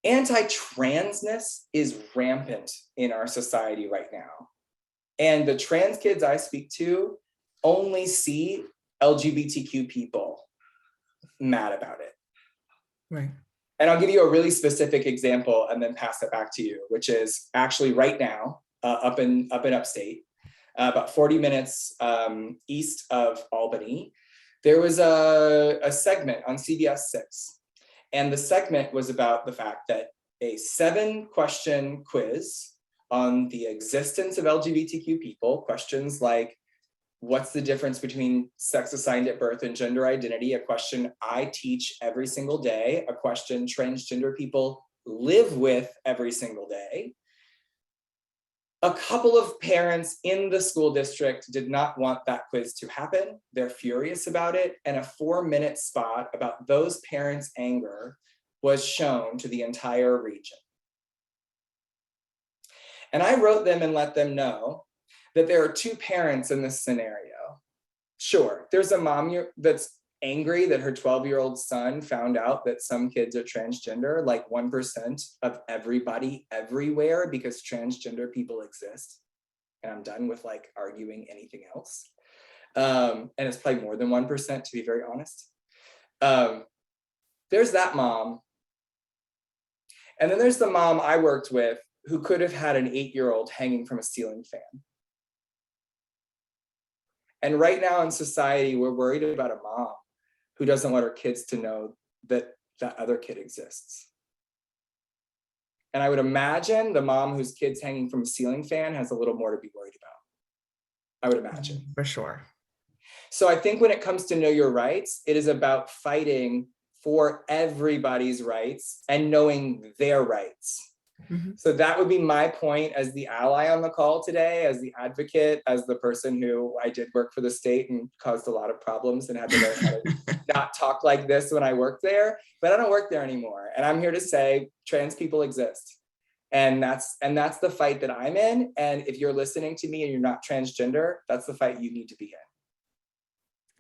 Anti-transness is rampant in our society right now. And the trans kids I speak to only see LGBTQ people mad about it. Right. And I'll give you a really specific example and then pass it back to you, which is actually right now up in upstate, about 40 minutes east of Albany. There was a segment on CBS 6. And the segment was about the fact that a 7-question quiz on the existence of LGBTQ people, questions like, what's the difference between sex assigned at birth and gender identity? A question I teach every single day, a question transgender people live with every single day. A couple of parents in the school district did not want that quiz to happen. They're furious about it. And a 4-minute spot about those parents' anger was shown to the entire region. And I wrote them and let them know that there are 2 parents in this scenario. Sure, there's a mom that's angry that her 12-year-old son found out that some kids are transgender, like 1% of everybody everywhere, because transgender people exist. And I'm done with like arguing anything else. And it's probably more than 1%, to be very honest. There's that mom. And then there's the mom I worked with who could have had an 8-year-old hanging from a ceiling fan. And right now in society, we're worried about a mom who doesn't want her kids to know that that other kid exists. And I would imagine the mom whose kid's hanging from a ceiling fan has a little more to be worried about. I would imagine. For sure. So I think when it comes to know your rights, it is about fighting for everybody's rights and knowing their rights. So that would be my point as the ally on the call today, as the advocate, as the person who I did work for the state and caused a lot of problems and had to learn how to not talk like this when I worked there, but I don't work there anymore. And I'm here to say trans people exist. And that's the fight that I'm in. And if you're listening to me and you're not transgender, that's the fight you need to be in.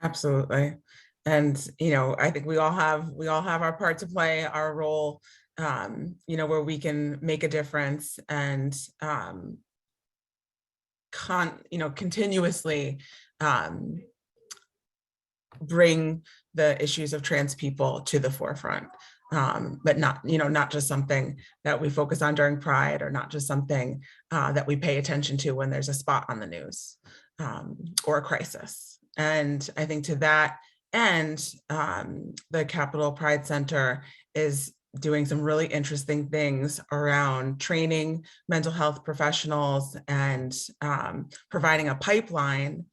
Absolutely. And, you know, I think we all have our part to play, our role, you know, where we can make a difference and, continuously bring the issues of trans people to the forefront. But not, you know, not just something that we focus on during Pride, or not just something that we pay attention to when there's a spot on the news or a crisis. And I think to that end, the Capitol Pride Center is doing some really interesting things around training mental health professionals and providing a pipeline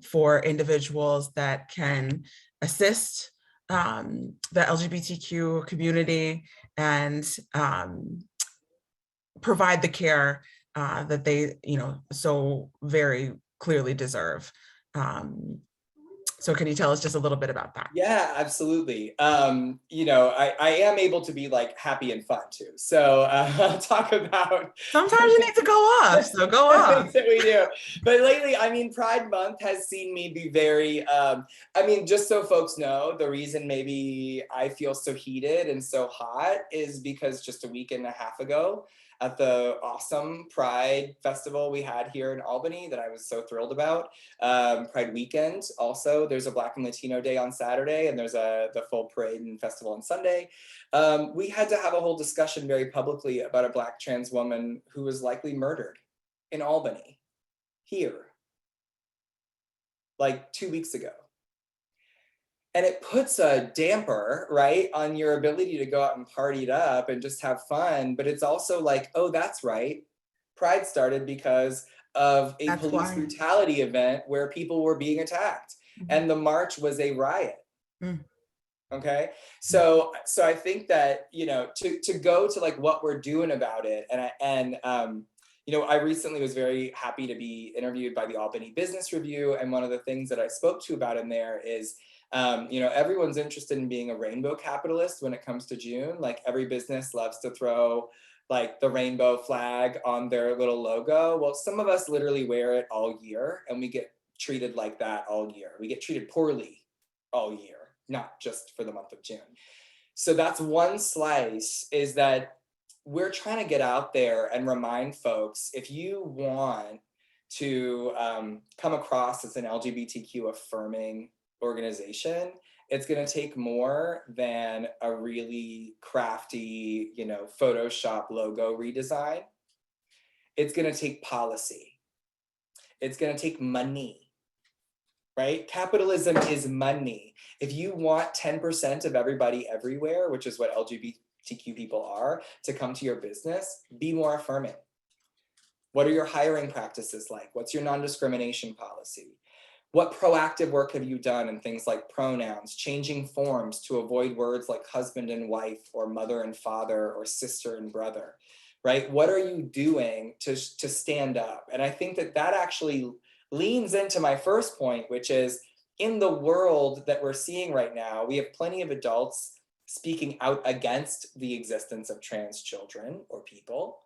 for individuals that can assist the LGBTQ community and provide the care that they, you know, so very clearly deserve. So can you tell us just a little bit about that? Yeah, absolutely. You know, I am able to be like happy and fun too. So I'll talk about. Sometimes you need to go off, so go off. Things that we do. But lately, I mean, Pride Month has seen me be very, I mean, just so folks know, the reason maybe I feel so heated and so hot is because just a week and a half ago, at the awesome Pride Festival we had here in Albany that I was so thrilled about. Pride weekend also, there's a Black and Latino Day on Saturday, and there's the full parade and festival on Sunday. We had to have a whole discussion very publicly about a Black trans woman who was likely murdered in Albany, here, like 2 weeks ago. And it puts a damper, right, on your ability to go out and party it up and just have fun. But it's also like, oh, that's right. Pride started because of a police brutality event where people were being attacked. And the march was a riot. Okay. So I think that, you know, to go to like what we're doing about it. You know, I recently was very happy to be interviewed by the Albany Business Review. And one of the things that I spoke to about in there is, you know, everyone's interested in being a rainbow capitalist when it comes to June. Like every business loves to throw like the rainbow flag on their little logo. Well, some of us literally wear it all year and we get treated like that all year. We get treated poorly all year, not just for the month of June. So that's one slice, is that we're trying to get out there and remind folks, if you want to come across as an LGBTQ affirming organization, it's going to take more than a really crafty, you know, Photoshop logo redesign. It's going to take policy. It's going to take money, right? Capitalism is money. If you want 10% of everybody everywhere, which is what LGBTQ people are, to come to your business, be more affirming. What are your hiring practices like? What's your non-discrimination policy? What proactive work have you done in things like pronouns, changing forms to avoid words like husband and wife, or mother and father, or sister and brother, right? What are you doing to stand up? And I think that that actually leans into my first point, which is, in the world that we're seeing right now, we have plenty of adults speaking out against the existence of trans children or people.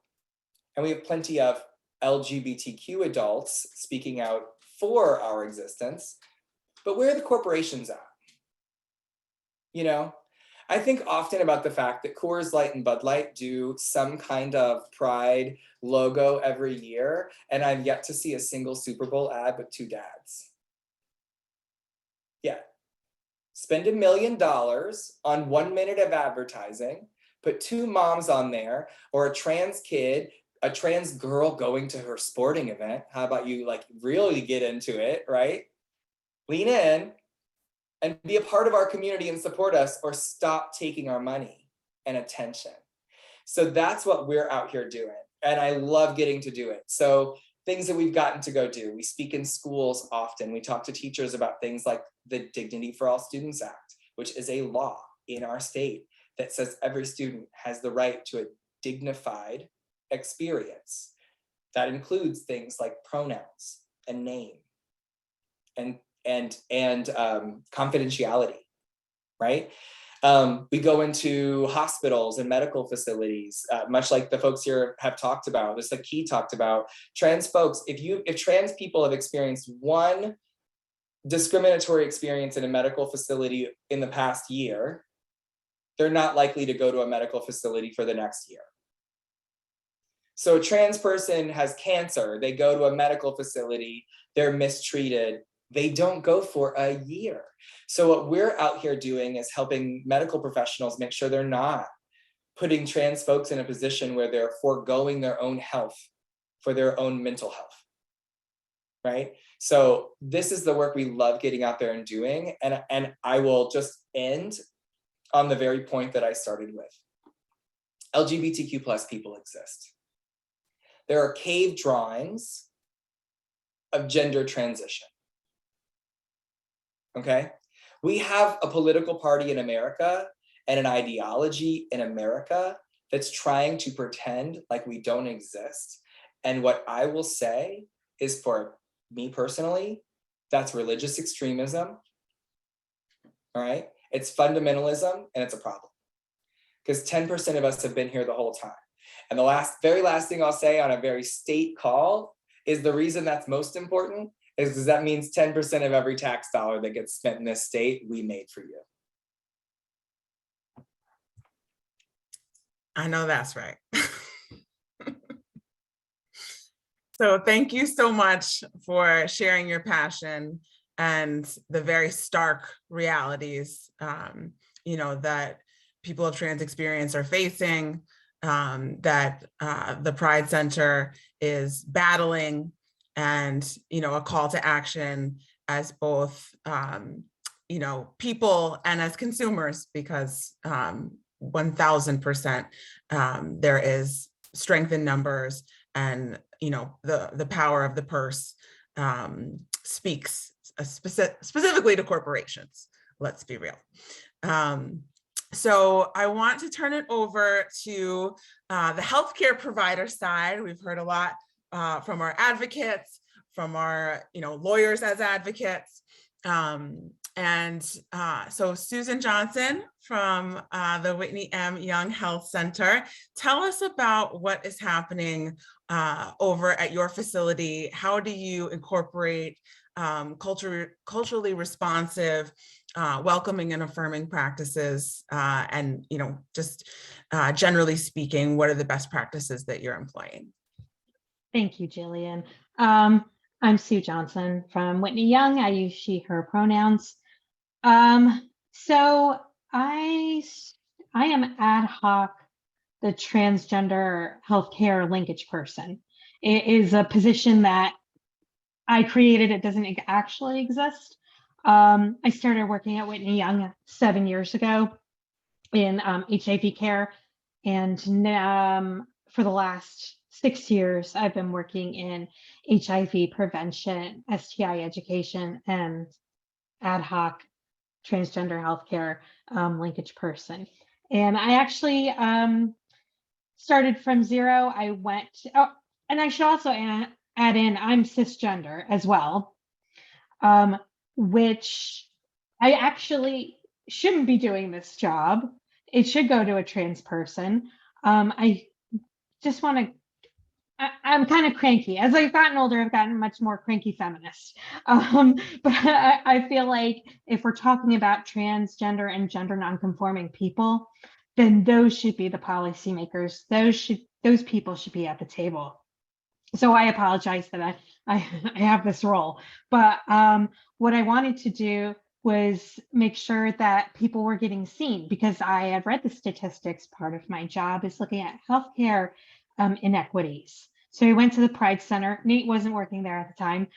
And we have plenty of LGBTQ adults speaking out for our existence. But where are the corporations at? You know, I think often about the fact that Coors Light and Bud Light do some kind of Pride logo every year, and I've yet to see a single Super Bowl ad with two dads. Yeah. Spend $1 million on 1 minute of advertising, put two moms on there, or a trans kid, a trans girl going to her sporting event. How about you like really get into it, right? Lean in and be a part of our community and support us, or stop taking our money and attention. So that's what we're out here doing. And I love getting to do it. So things that we've gotten to go do. We speak in schools often. We talk to teachers about things like the Dignity for All Students Act, which is a law in our state that says every student has the right to a dignified experience. That includes things like pronouns and name and confidentiality, right? We go into hospitals and medical facilities, much like the folks here have talked about, just like Key talked about. Trans folks, if trans people have experienced one discriminatory experience in a medical facility in the past year, they're not likely to go to a medical facility for the next year. So a trans person has cancer, they go to a medical facility, they're mistreated, they don't go for a year. So what we're out here doing is helping medical professionals make sure they're not putting trans folks in a position where they're foregoing their own health for their own mental health, right? So this is the work we love getting out there and doing. And I will just end on the very point that I started with. LGBTQ plus people exist. There are cave drawings of gender transition. Okay? We have a political party in America and an ideology in America that's trying to pretend like we don't exist. And what I will say is, for me personally, that's religious extremism. All right? It's fundamentalism, and it's a problem. Because 10% of us have been here the whole time. And the very last thing I'll say on a very state call is the reason that's most important is because that means 10% of every tax dollar that gets spent in this state, we made for you. I know that's right. So thank you so much for sharing your passion and the very stark realities, that people of trans experience are facing, that the Pride Center is battling, and, a call to action as both, people and as consumers, because 1000% there is strength in numbers, and the power of the purse speaks specifically to corporations. Let's be real. So I want to turn it over to the healthcare provider side. We've heard a lot from our advocates, from our lawyers as advocates. So Susan Johnson from the Whitney M. Young Health Center, tell us about what is happening over at your facility. How do you incorporate culturally responsive, welcoming and affirming practices, and just generally speaking, what are the best practices that you're employing? Thank you, Jillian. I'm Sue Johnson from Whitney Young. I use she, her pronouns. So I am ad hoc, the transgender healthcare linkage person. It is a position that I created. It doesn't actually exist. I started working at Whitney Young 7 years ago in HIV care. And for the last 6 years, I've been working in HIV prevention, STI education, and ad hoc transgender healthcare linkage person. And I actually started from zero. I went, and I should also add in, I'm cisgender as well, which I actually shouldn't be doing this job. It should go to a trans person. I just want to, I'm kind of cranky. As I've gotten older, I've gotten much more cranky feminist. But I feel like if we're talking about transgender and gender nonconforming people, then those should be the policymakers. Those people should be at the table. So I apologize that I have this role. But what I wanted to do was make sure that people were getting seen, because I had read the statistics. Part of my job is looking at healthcare inequities. So I went to the Pride Center. Nate wasn't working there at the time,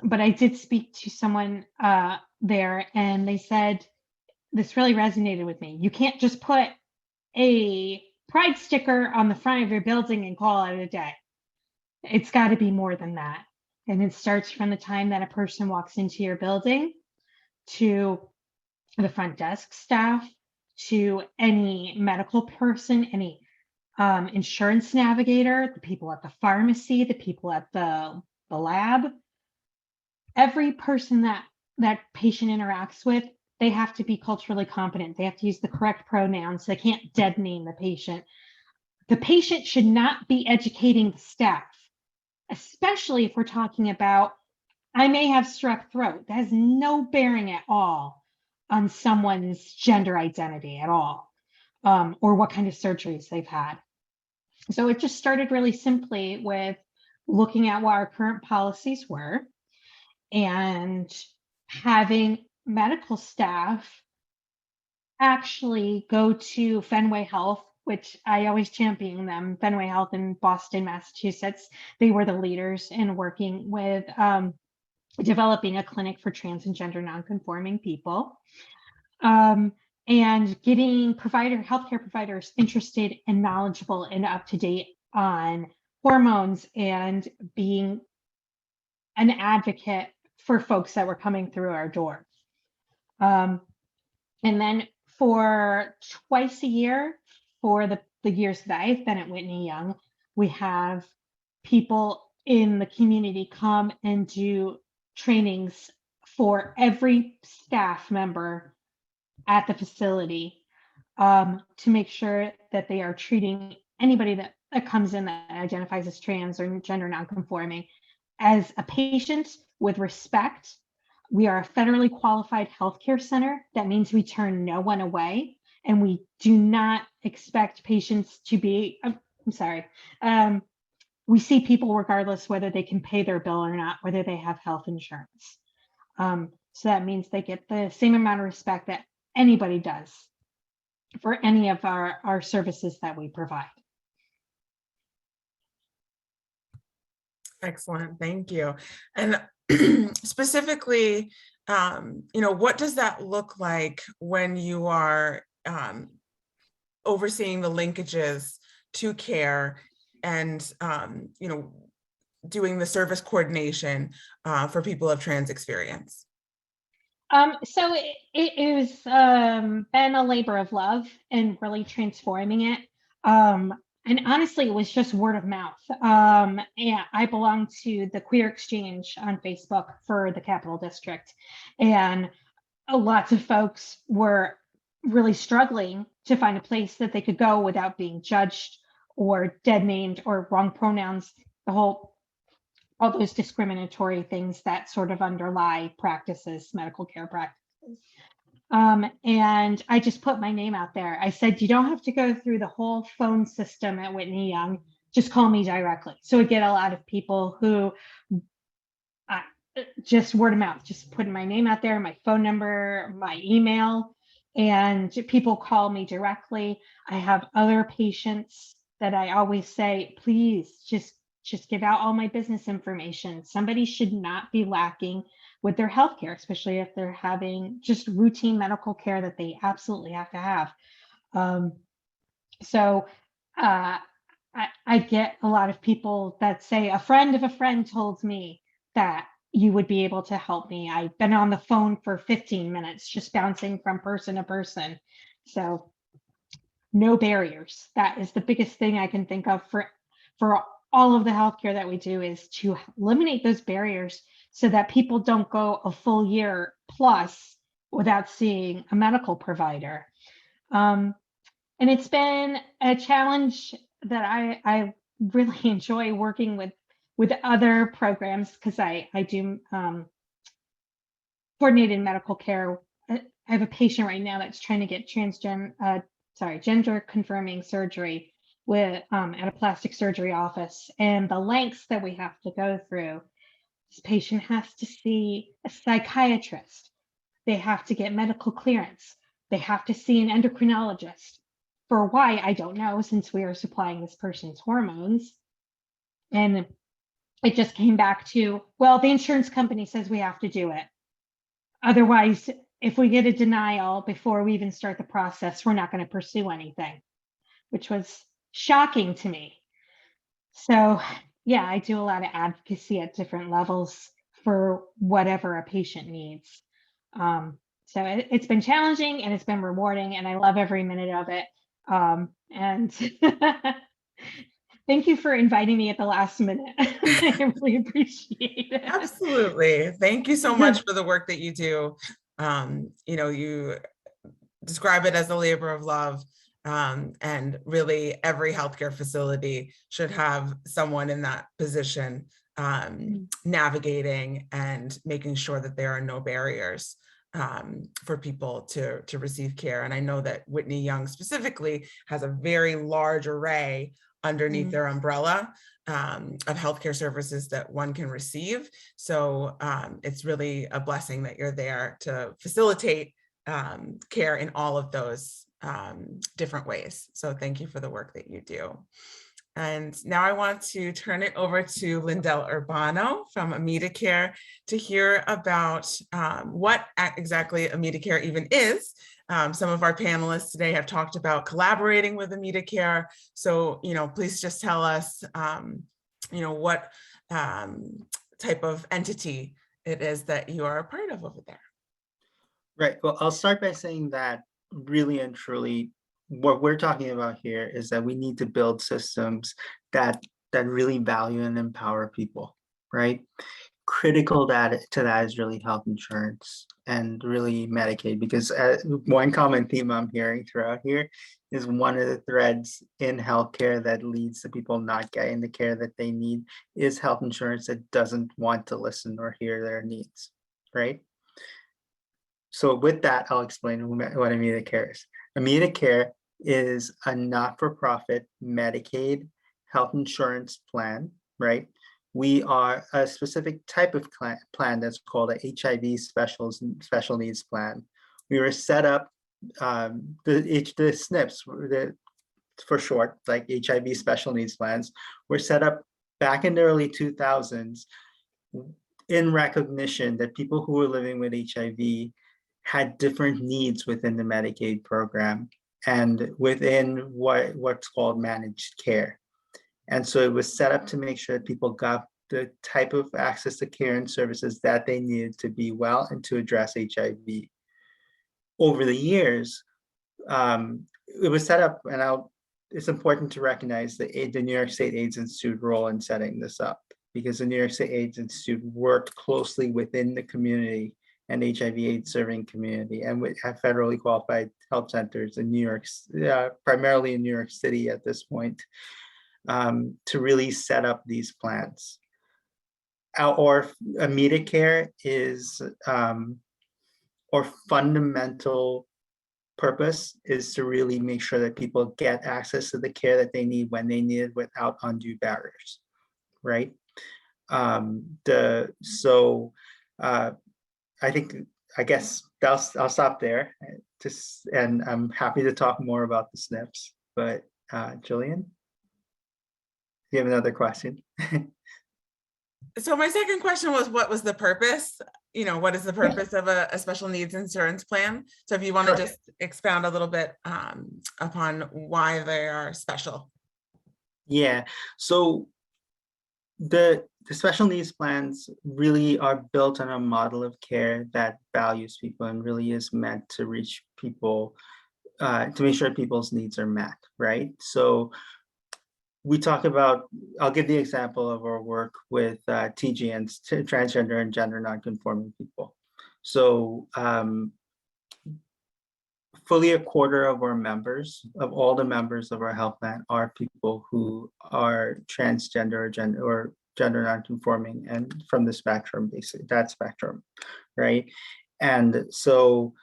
but I did speak to someone there, and they said, this really resonated with me. You can't just put a Pride sticker on the front of your building and call it a day. It's got to be more than that. And it starts from the time that a person walks into your building, to the front desk staff, to any medical person, any insurance navigator, the people at the pharmacy, the people at the lab. Every person that patient interacts with, they have to be culturally competent. They have to use the correct pronouns. They can't dead name the patient. The patient should not be educating the staff, especially if we're talking about, I may have strep throat. That has no bearing at all on someone's gender identity at all, or what kind of surgeries they've had. So it just started really simply with looking at what our current policies were and having medical staff actually go to Fenway Health, which I always champion them, Fenway Health in Boston, Massachusetts. They were the leaders in working with developing a clinic for trans and gender nonconforming people. And getting healthcare providers interested and knowledgeable and up to date on hormones and being an advocate for folks that were coming through our door. And then for twice a year, for the years that I've been at Whitney Young, we have people in the community come and do trainings for every staff member at the facility, to make sure that they are treating anybody that comes in that identifies as trans or gender nonconforming as a patient with respect. We are a federally qualified healthcare center. That means we turn no one away, and we do not expect patients to be, we see people regardless whether they can pay their bill or not, whether they have health insurance. So that means they get the same amount of respect that anybody does for any of our services that we provide. Excellent, thank you. And specifically, what does that look like when you are overseeing the linkages to care and, doing the service coordination for people of trans experience? So it was been a labor of love and really transforming it. And honestly, it was just word of mouth. And I belong to the Queer Exchange on Facebook for the Capital District. And lots of folks were really struggling to find a place that they could go without being judged or dead named or wrong pronouns, all those discriminatory things that sort of underlie practices, medical care practices. And I just put my name out there. I said, you don't have to go through the whole phone system at Whitney Young, just call me directly. So I get a lot of people who just word of mouth, just putting my name out there, my phone number, my email, and people call me directly. I have other patients that I always say, please just give out all my business information. Somebody should not be lacking with their healthcare, especially if they're having just routine medical care that they absolutely have to have. So I get a lot of people that say, a friend of a friend told me that you would be able to help me. I've been on the phone for 15 minutes, just bouncing from person to person. So no barriers. That is the biggest thing I can think of for all of the healthcare that we do, is to eliminate those barriers so that people don't go a full year plus without seeing a medical provider. And it's been a challenge that I really enjoy working with other programs, because I do coordinated medical care. I have a patient right now that's trying to get gender confirming surgery at a plastic surgery office, and the lengths that we have to go through. This patient has to see a psychiatrist. They have to get medical clearance. They have to see an endocrinologist. For why, I don't know, since we are supplying this person's hormones. And it just came back to, well, the insurance company says we have to do it. Otherwise, if we get a denial before we even start the process, we're not going to pursue anything, which was shocking to me. So yeah, I do a lot of advocacy at different levels for whatever a patient needs. So it's been challenging and it's been rewarding, and I love every minute of it. And thank you for inviting me at the last minute. I really appreciate it. Absolutely. Thank you so much for the work that you do. You describe it as a labor of love. And really every healthcare facility should have someone in that position navigating and making sure that there are no barriers for people to receive care. And I know that Whitney Young specifically has a very large array underneath their umbrella of healthcare services that one can receive. So it's really a blessing that you're there to facilitate care in all of those different ways. So thank you for the work that you do. And now I want to turn it over to Lindell Urbano from AmitaCare to hear about what exactly AmitaCare even is. Some of our panelists today have talked about collaborating with AmitaCare. So, please just tell us, what type of entity it is that you are a part of over there. Right. Well, I'll start by saying that really and truly, what we're talking about here is that we need to build systems that really value and empower people, right? Critical to that is really health insurance and really Medicaid, because one common theme I'm hearing throughout here is one of the threads in healthcare that leads to people not getting the care that they need is health insurance that doesn't want to listen or hear their needs, right? So with that, I'll explain what AmitaCare is. AmitaCare is a not-for-profit Medicaid health insurance plan, right? We are a specific type of plan that's called a HIV special needs plan. We were set up, the SNPs, for short, like HIV special needs plans, were set up back in the early 2000s in recognition that people who were living with HIV had different needs within the Medicaid program and within what's called managed care. And so it was set up to make sure that people got the type of access to care and services that they needed to be well and to address HIV. Over the years, it was set up, and it's important to recognize the New York State AIDS Institute role in setting this up, because the New York State AIDS Institute worked closely within the community and HIV/AIDS serving community, and we have federally qualified health centers in New York, primarily in New York City at this point, to really set up these plans. Our AmitaCare is, our fundamental purpose is to really make sure that people get access to the care that they need when they need it without undue barriers, right? I guess I'll stop there. And I'm happy to talk more about the SNPs. But Jillian, do you have another question? So my second question was, what was the purpose? What is the purpose of a special needs insurance plan? So if you want to just expound a little bit upon why they are special. Yeah. So the special needs plans really are built on a model of care that values people and really is meant to reach people, to make sure people's needs are met, right? So we talk about, I'll give the example of our work with TGNs, transgender and gender nonconforming people. So fully a quarter of our members, of all the members of our health plan, are people who are transgender or gender nonconforming and from the spectrum, basically, that spectrum, right? And so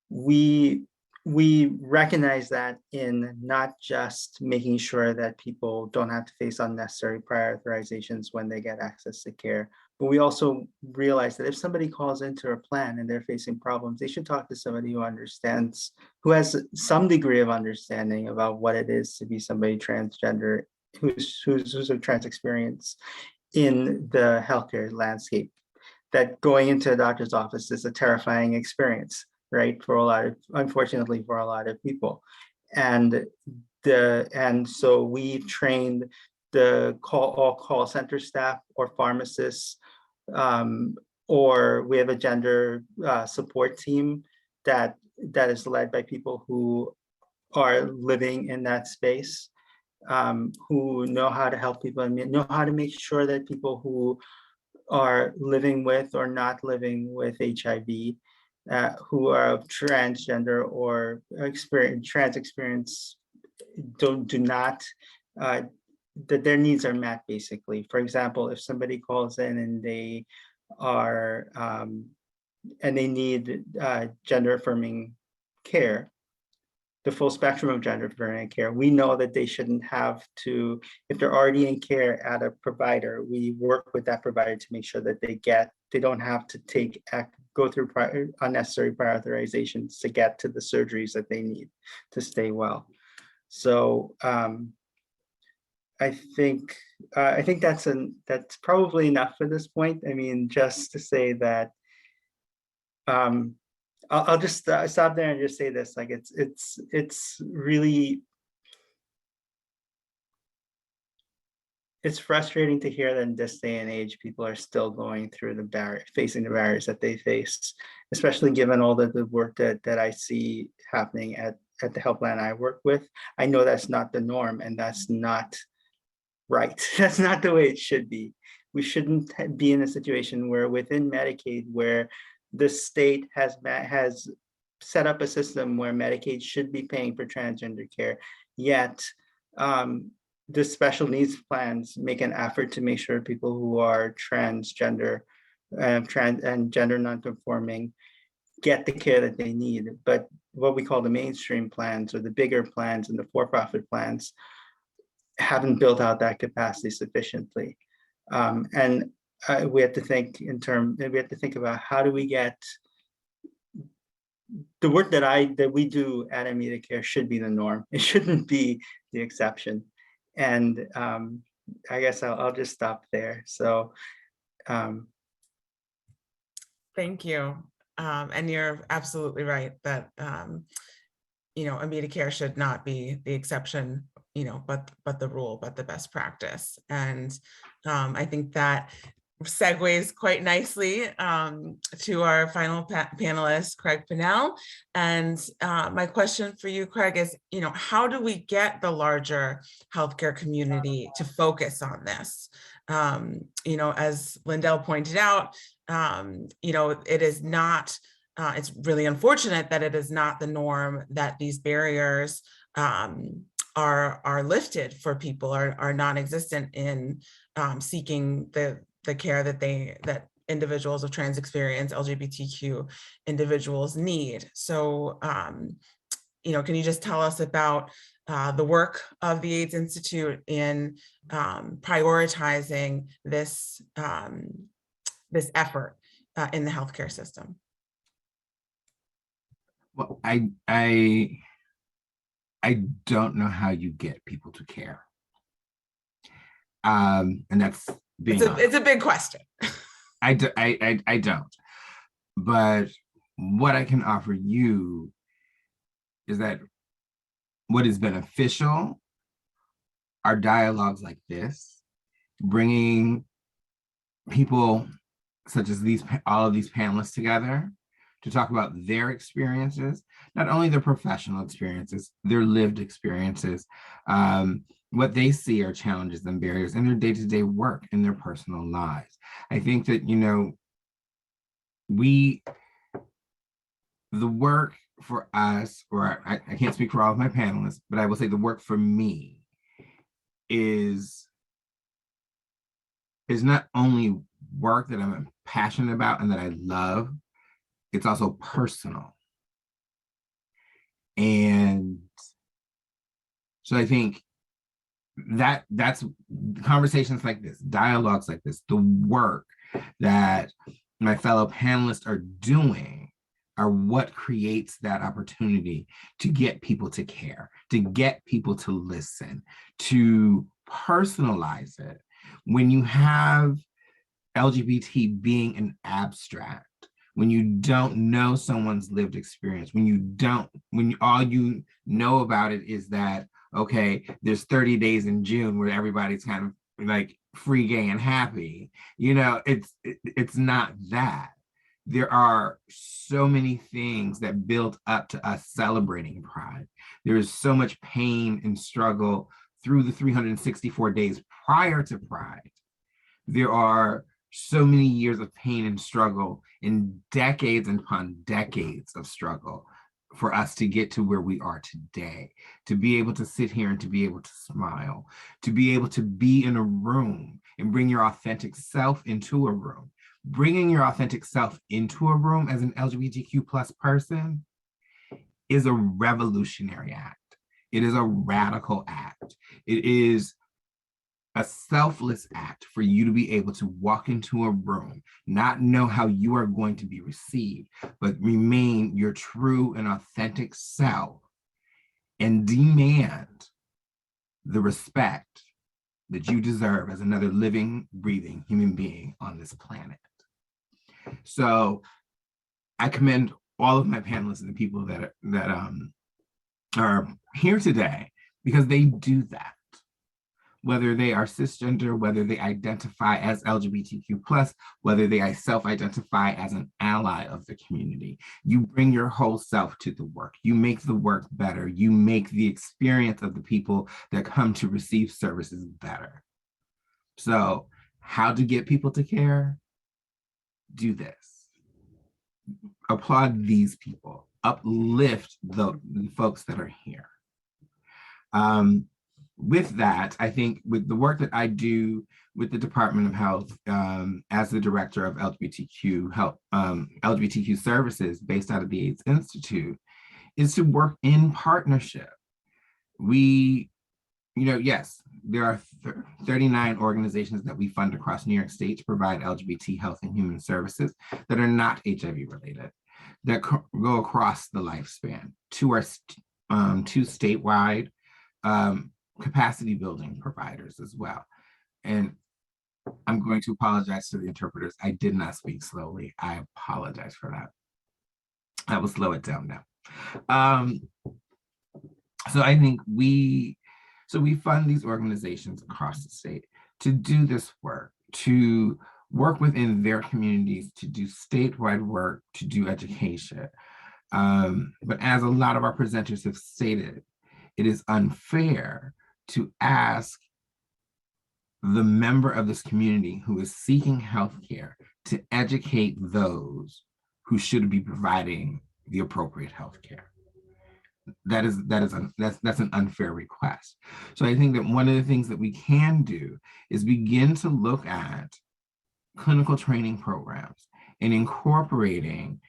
we recognize that in not just making sure that people don't have to face unnecessary prior authorizations when they get access to care, but we also realize that if somebody calls into a plan and they're facing problems, they should talk to somebody who understands, who has some degree of understanding about what it is to be somebody transgender, who's a trans experience in the healthcare landscape. That going into a doctor's office is a terrifying experience, right? Unfortunately for a lot of people. And so we've trained all call center staff or pharmacists, or we have a gender support team that is led by people who are living in that space, who know how to help people and know how to make sure that people who are living with or not living with HIV who are of transgender or trans experience do not, that their needs are met basically. For example, if somebody calls in and they are, and they need gender affirming care, the full spectrum of gender affirming care, we know that they shouldn't have to, if they're already in care at a provider, we work with that provider to make sure that they don't have to go through unnecessary prior authorizations to get to the surgeries that they need to stay well. So I think that's probably enough for this point. I mean, just to say that I'll just stop there and just say this, like it's really, it's frustrating to hear that in this day and age, people are still going through facing the barriers that they face, especially given all the work that I see happening at the health plan I work with. I know that's not the norm, and that's not right. That's not the way it should be. We shouldn't be in a situation where within Medicaid, where the state has set up a system where Medicaid should be paying for transgender care, yet the special needs plans make an effort to make sure people who are transgender and gender non-conforming get the care that they need. But what we call the mainstream plans, or the bigger plans and the for-profit plans, haven't built out that capacity sufficiently. And we have to think about how do we get the work that we do at Amita Care should be the norm. It shouldn't be the exception. And I guess I'll just stop there. So Thank you. And you're absolutely right that Amita Care should not be the exception, but the rule, but the best practice. And I think that segues quite nicely to our final panelist, Craig Pinnell. And my question for you, Craig, is, how do we get the larger healthcare community to focus on this? As Lindell pointed out, it is not, it's really unfortunate that it is not the norm that these barriers are lifted for people, are non-existent in seeking the care that individuals of trans experience, LGBTQ individuals need. So, can you just tell us about the work of the AIDS Institute in prioritizing this effort in the healthcare system? Well, I don't know how you get people to care. And that's being honest. It's a big question. I don't. But what I can offer you is that what is beneficial are dialogues like this, bringing people such as all of these panelists together to talk about their experiences, not only their professional experiences, their lived experiences, what they see are challenges and barriers in their day-to-day work, in their personal lives. I think that, the work for us, or I can't speak for all of my panelists, but I will say the work for me is not only work that I'm passionate about and that I love, it's also personal. And so I think that's conversations like this, dialogues like this, the work that my fellow panelists are doing are what creates that opportunity to get people to care, to get people to listen, to personalize it. When you have LGBT being an abstract, when you don't know someone's lived experience, when all you know about it is that, okay, there's 30 days in June where everybody's kind of like free, gay, and happy, it's not that. There are so many things that build up to us celebrating Pride. There is so much pain and struggle through the 364 days prior to Pride. There are so many years of pain and struggle and decades upon decades of struggle for us to get to where we are today, to be able to sit here and to be able to smile, to be able to be in a room and bring your authentic self into a room. Bringing your authentic self into a room as an LGBTQ plus person is a revolutionary act. It is a radical act. It is a selfless act for you to be able to walk into a room, not know how you are going to be received, but remain your true and authentic self and demand the respect that you deserve as another living, breathing human being on this planet. So I commend all of my panelists and the people that are here today because they do that. Whether they are cisgender, whether they identify as LGBTQ+, whether they self-identify as an ally of the community. You bring your whole self to the work. You make the work better. You make the experience of the people that come to receive services better. So how to get people to care? Do this. Applaud these people. Uplift the folks that are here. With that, I think with the work that I do with the Department of Health as the director of LGBTQ services based out of the AIDS Institute is to work in partnership. Yes, there are 39 organizations that we fund across New York State to provide LGBT health and human services that are not HIV related, that go across the lifespan. Two are two statewide capacity building providers as well. And I'm going to apologize to the interpreters. I did not speak slowly. I apologize for that. I will slow it down now. So I think we fund these organizations across the state to do this work, to work within their communities, to do statewide work, to do education. But as a lot of our presenters have stated, it is unfair to ask the member of this community who is seeking healthcare to educate those who should be providing the appropriate healthcare. That's an unfair request. So I think that one of the things that we can do is begin to look at clinical training programs and incorporating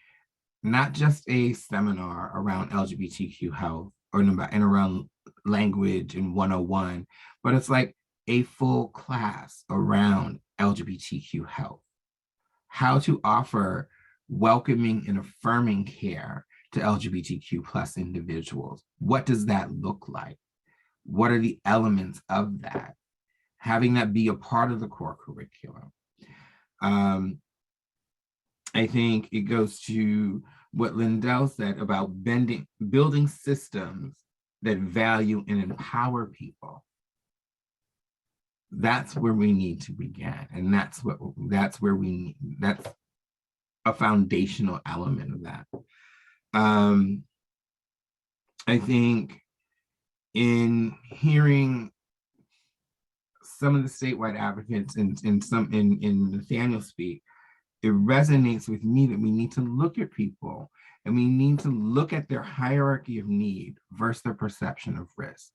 not just a seminar around LGBTQ health and around language and 101, but it's like a full class around LGBTQ health, how to offer welcoming and affirming care to LGBTQ plus individuals. What does that look like? What are the elements of that? Having that be a part of the core curriculum. I think it goes to what Lindell said about building systems that value and empower people. That's where we need to begin. And that's a foundational element of that. I think in hearing some of the statewide advocates and in Nathaniel speak, it resonates with me that we need to look at people and we need to look at their hierarchy of need versus their perception of risk.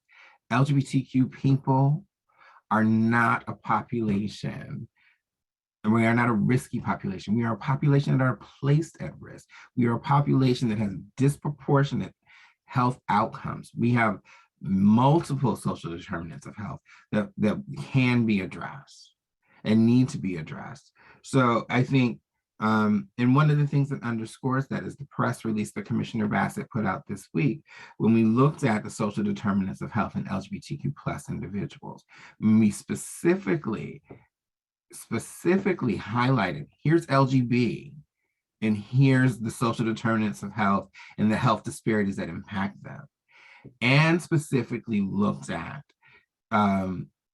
LGBTQ people are not a population, and we are not a risky population. We are a population that are placed at risk. We are a population that has disproportionate health outcomes. We have multiple social determinants of health that can be addressed and need to be addressed. So I think, and one of the things that underscores that is the press release that Commissioner Bassett put out this week, when we looked at the social determinants of health in LGBTQ plus individuals, when we specifically highlighted, here's LGB, and here's the social determinants of health and the health disparities that impact them, and specifically looked at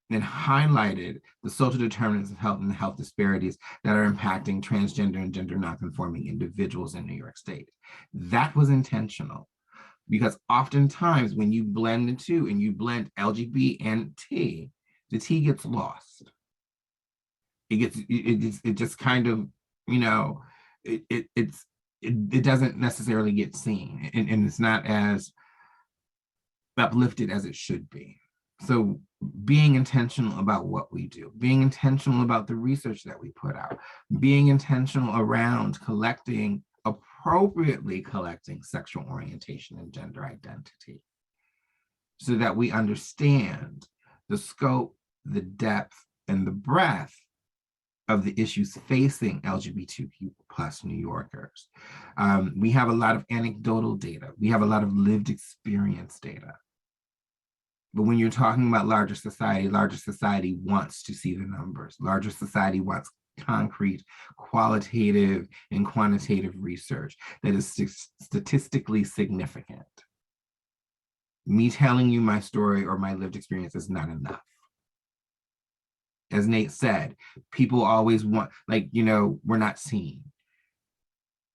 and highlighted the social determinants of health and the health disparities that are impacting transgender and gender nonconforming individuals in New York State. That was intentional, because oftentimes when you blend the two and you blend LGB and T, the T gets lost. it just kind of, you know, it doesn't necessarily get seen, and it's not as uplifted as it should be. So being intentional about what we do, being intentional about the research that we put out, being intentional around appropriately collecting sexual orientation and gender identity, so that we understand the scope, the depth, and the breadth of the issues facing LGBTQ plus New Yorkers. We have a lot of anecdotal data. We have a lot of lived experience data. But when you're talking about larger society wants to see the numbers. Larger society wants concrete, qualitative, and quantitative research that is statistically significant. Me telling you my story or my lived experience is not enough. As Nate said, people always want, like, you know, we're not seen,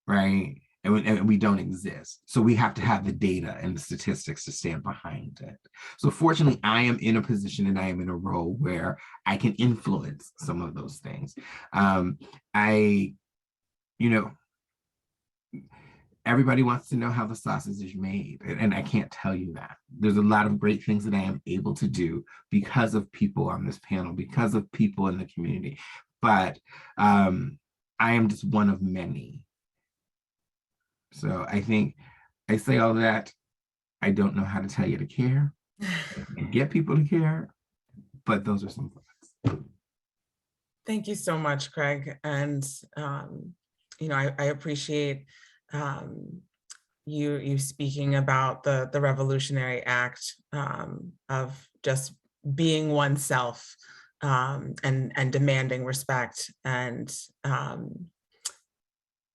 right? And we don't exist. So we have to have the data and the statistics to stand behind it. So fortunately, I am in a position and I am in a role where I can influence some of those things. You know, everybody wants to know how the sausage is made, and I can't tell you that. There's a lot of great things that I am able to do because of people on this panel, because of people in the community. But I am just one of many. So I think I say all that. I don't know how to tell you to care and get people to care, but those are some thoughts. Thank you so much, Craig. And, you know, I appreciate you speaking about the Revolutionary Act of just being oneself and demanding respect. And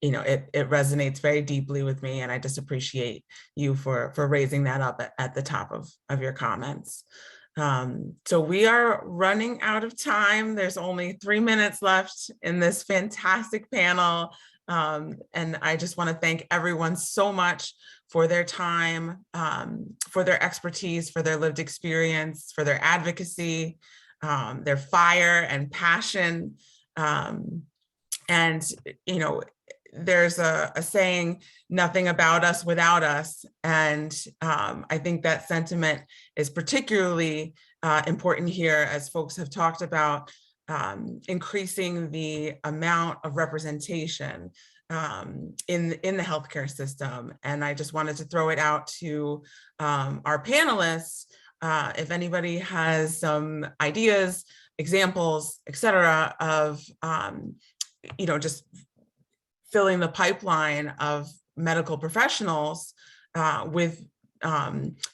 you know, it resonates very deeply with me, and I just appreciate you for raising that up at the top of your comments. So we are running out of time. There's only 3 minutes left in this fantastic panel. And I just want to thank everyone so much for their time, for their expertise, for their lived experience, for their advocacy, their fire and passion. And, you know, there's a saying, nothing about us without us. And I think that sentiment is particularly important here, as folks have talked about increasing the amount of representation in the healthcare system. And I just wanted to throw it out to our panelists. If anybody has some ideas, examples, et cetera, of, you know, just filling the pipeline of medical professionals with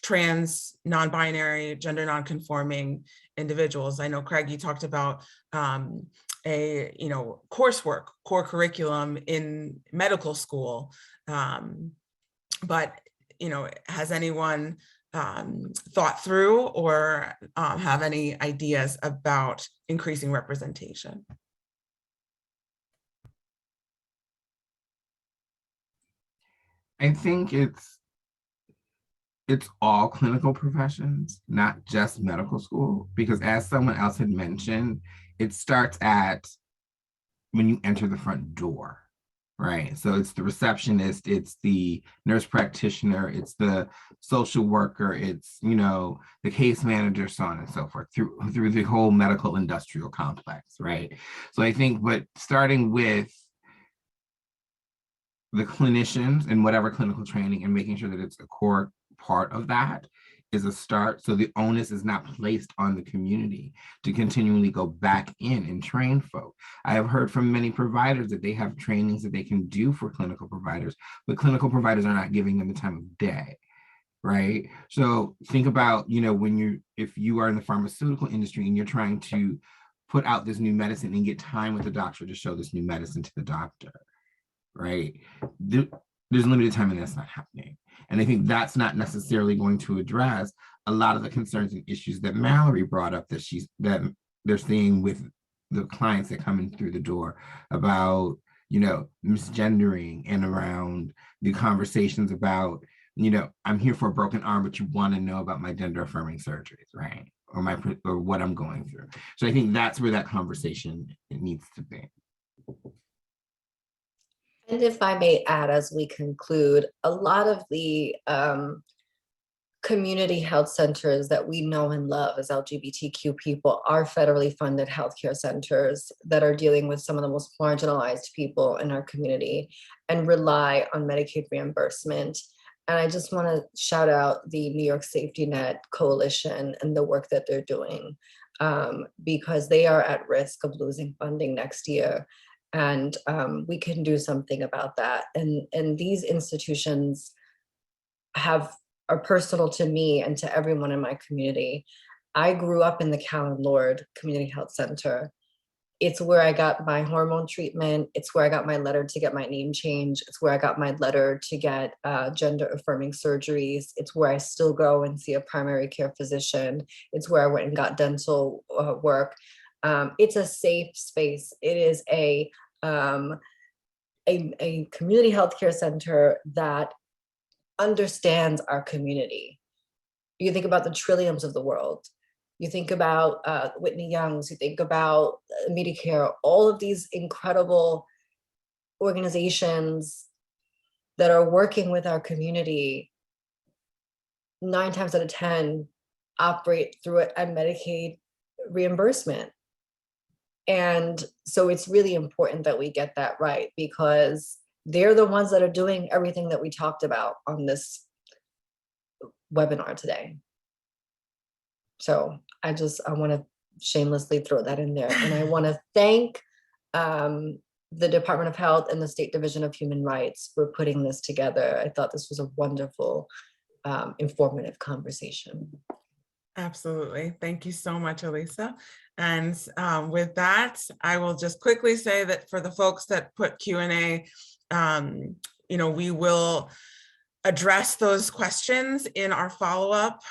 trans, non-binary, gender non-conforming individuals. I know, Craig, you talked about you know, coursework, core curriculum in medical school. But, you know, has anyone thought through or have any ideas about increasing representation? I think it's all clinical professions, not just medical school, because as someone else had mentioned, it starts at when you enter the front door, right? So it's the receptionist, it's the nurse practitioner, it's the social worker, it's, you know, the case manager, so on and so forth, through the whole medical industrial complex, right? So I think, but starting with the clinicians and whatever clinical training and making sure that it's a core part of that is a start. So the onus is not placed on the community to continually go back in and train folk. I have heard from many providers that they have trainings that they can do for clinical providers, but clinical providers are not giving them the time of day, right? So think about, you know, if you are in the pharmaceutical industry and you're trying to put out this new medicine and get time with the doctor to show this new medicine to the doctor, right? There's limited time and that's not happening. And I think that's not necessarily going to address a lot of the concerns and issues that Mallory brought up that they're seeing with the clients that come in through the door about, you know, misgendering and around the conversations about, you know, I'm here for a broken arm, but you want to know about my gender affirming surgeries, right? or what I'm going through. So I think that's where that conversation needs to be. And if I may add, as we conclude, a lot of the community health centers that we know and love as LGBTQ people are federally funded healthcare centers that are dealing with some of the most marginalized people in our community and rely on Medicaid reimbursement. And I just want to shout out the New York Safety Net Coalition and the work that they're doing, because they are at risk of losing funding next year. And we can do something about that. And these institutions are personal to me and to everyone in my community. I grew up in the Callan Lord Community Health Center. It's where I got my hormone treatment. It's where I got my letter to get my name changed. It's where I got my letter to get gender affirming surgeries. It's where I still go and see a primary care physician. It's where I went and got dental work. It's a safe space. It is a community healthcare center that understands our community. You think about the Trilliums of the world. You think about Whitney Young's, you think about Medicare, all of these incredible organizations that are working with our community, 9 times out of 10 operate through a Medicaid reimbursement. And so it's really important that we get that right, because they're the ones that are doing everything that we talked about on this webinar today. So I want to shamelessly throw that in there. And I want to thank the Department of Health and the State Division of Human Rights for putting this together. I thought this was a wonderful, informative conversation. Absolutely. Thank you so much, Elisa. And with that, I will just quickly say that for the folks that put Q&A, we will address those questions in our follow-up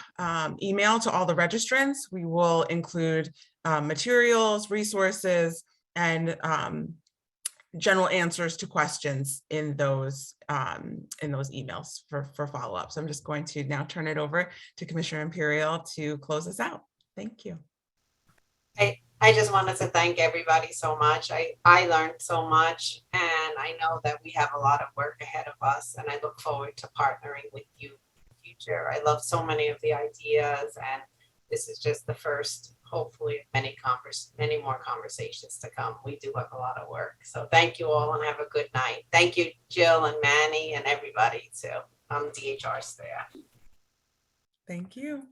email to all the registrants. We will include materials, resources, and general answers to questions in those emails for follow-up. So I'm just going to now turn it over to Commissioner Imperial to close us out. Thank you. I just wanted to thank everybody so much. I learned so much, and I know that we have a lot of work ahead of us, and I look forward to partnering with you in the future. I love so many of the ideas, and this is just the first, hopefully, many more conversations to come. We do have a lot of work. So thank you all and have a good night. Thank you, Jill and Manny and everybody too on DHR staff. Thank you.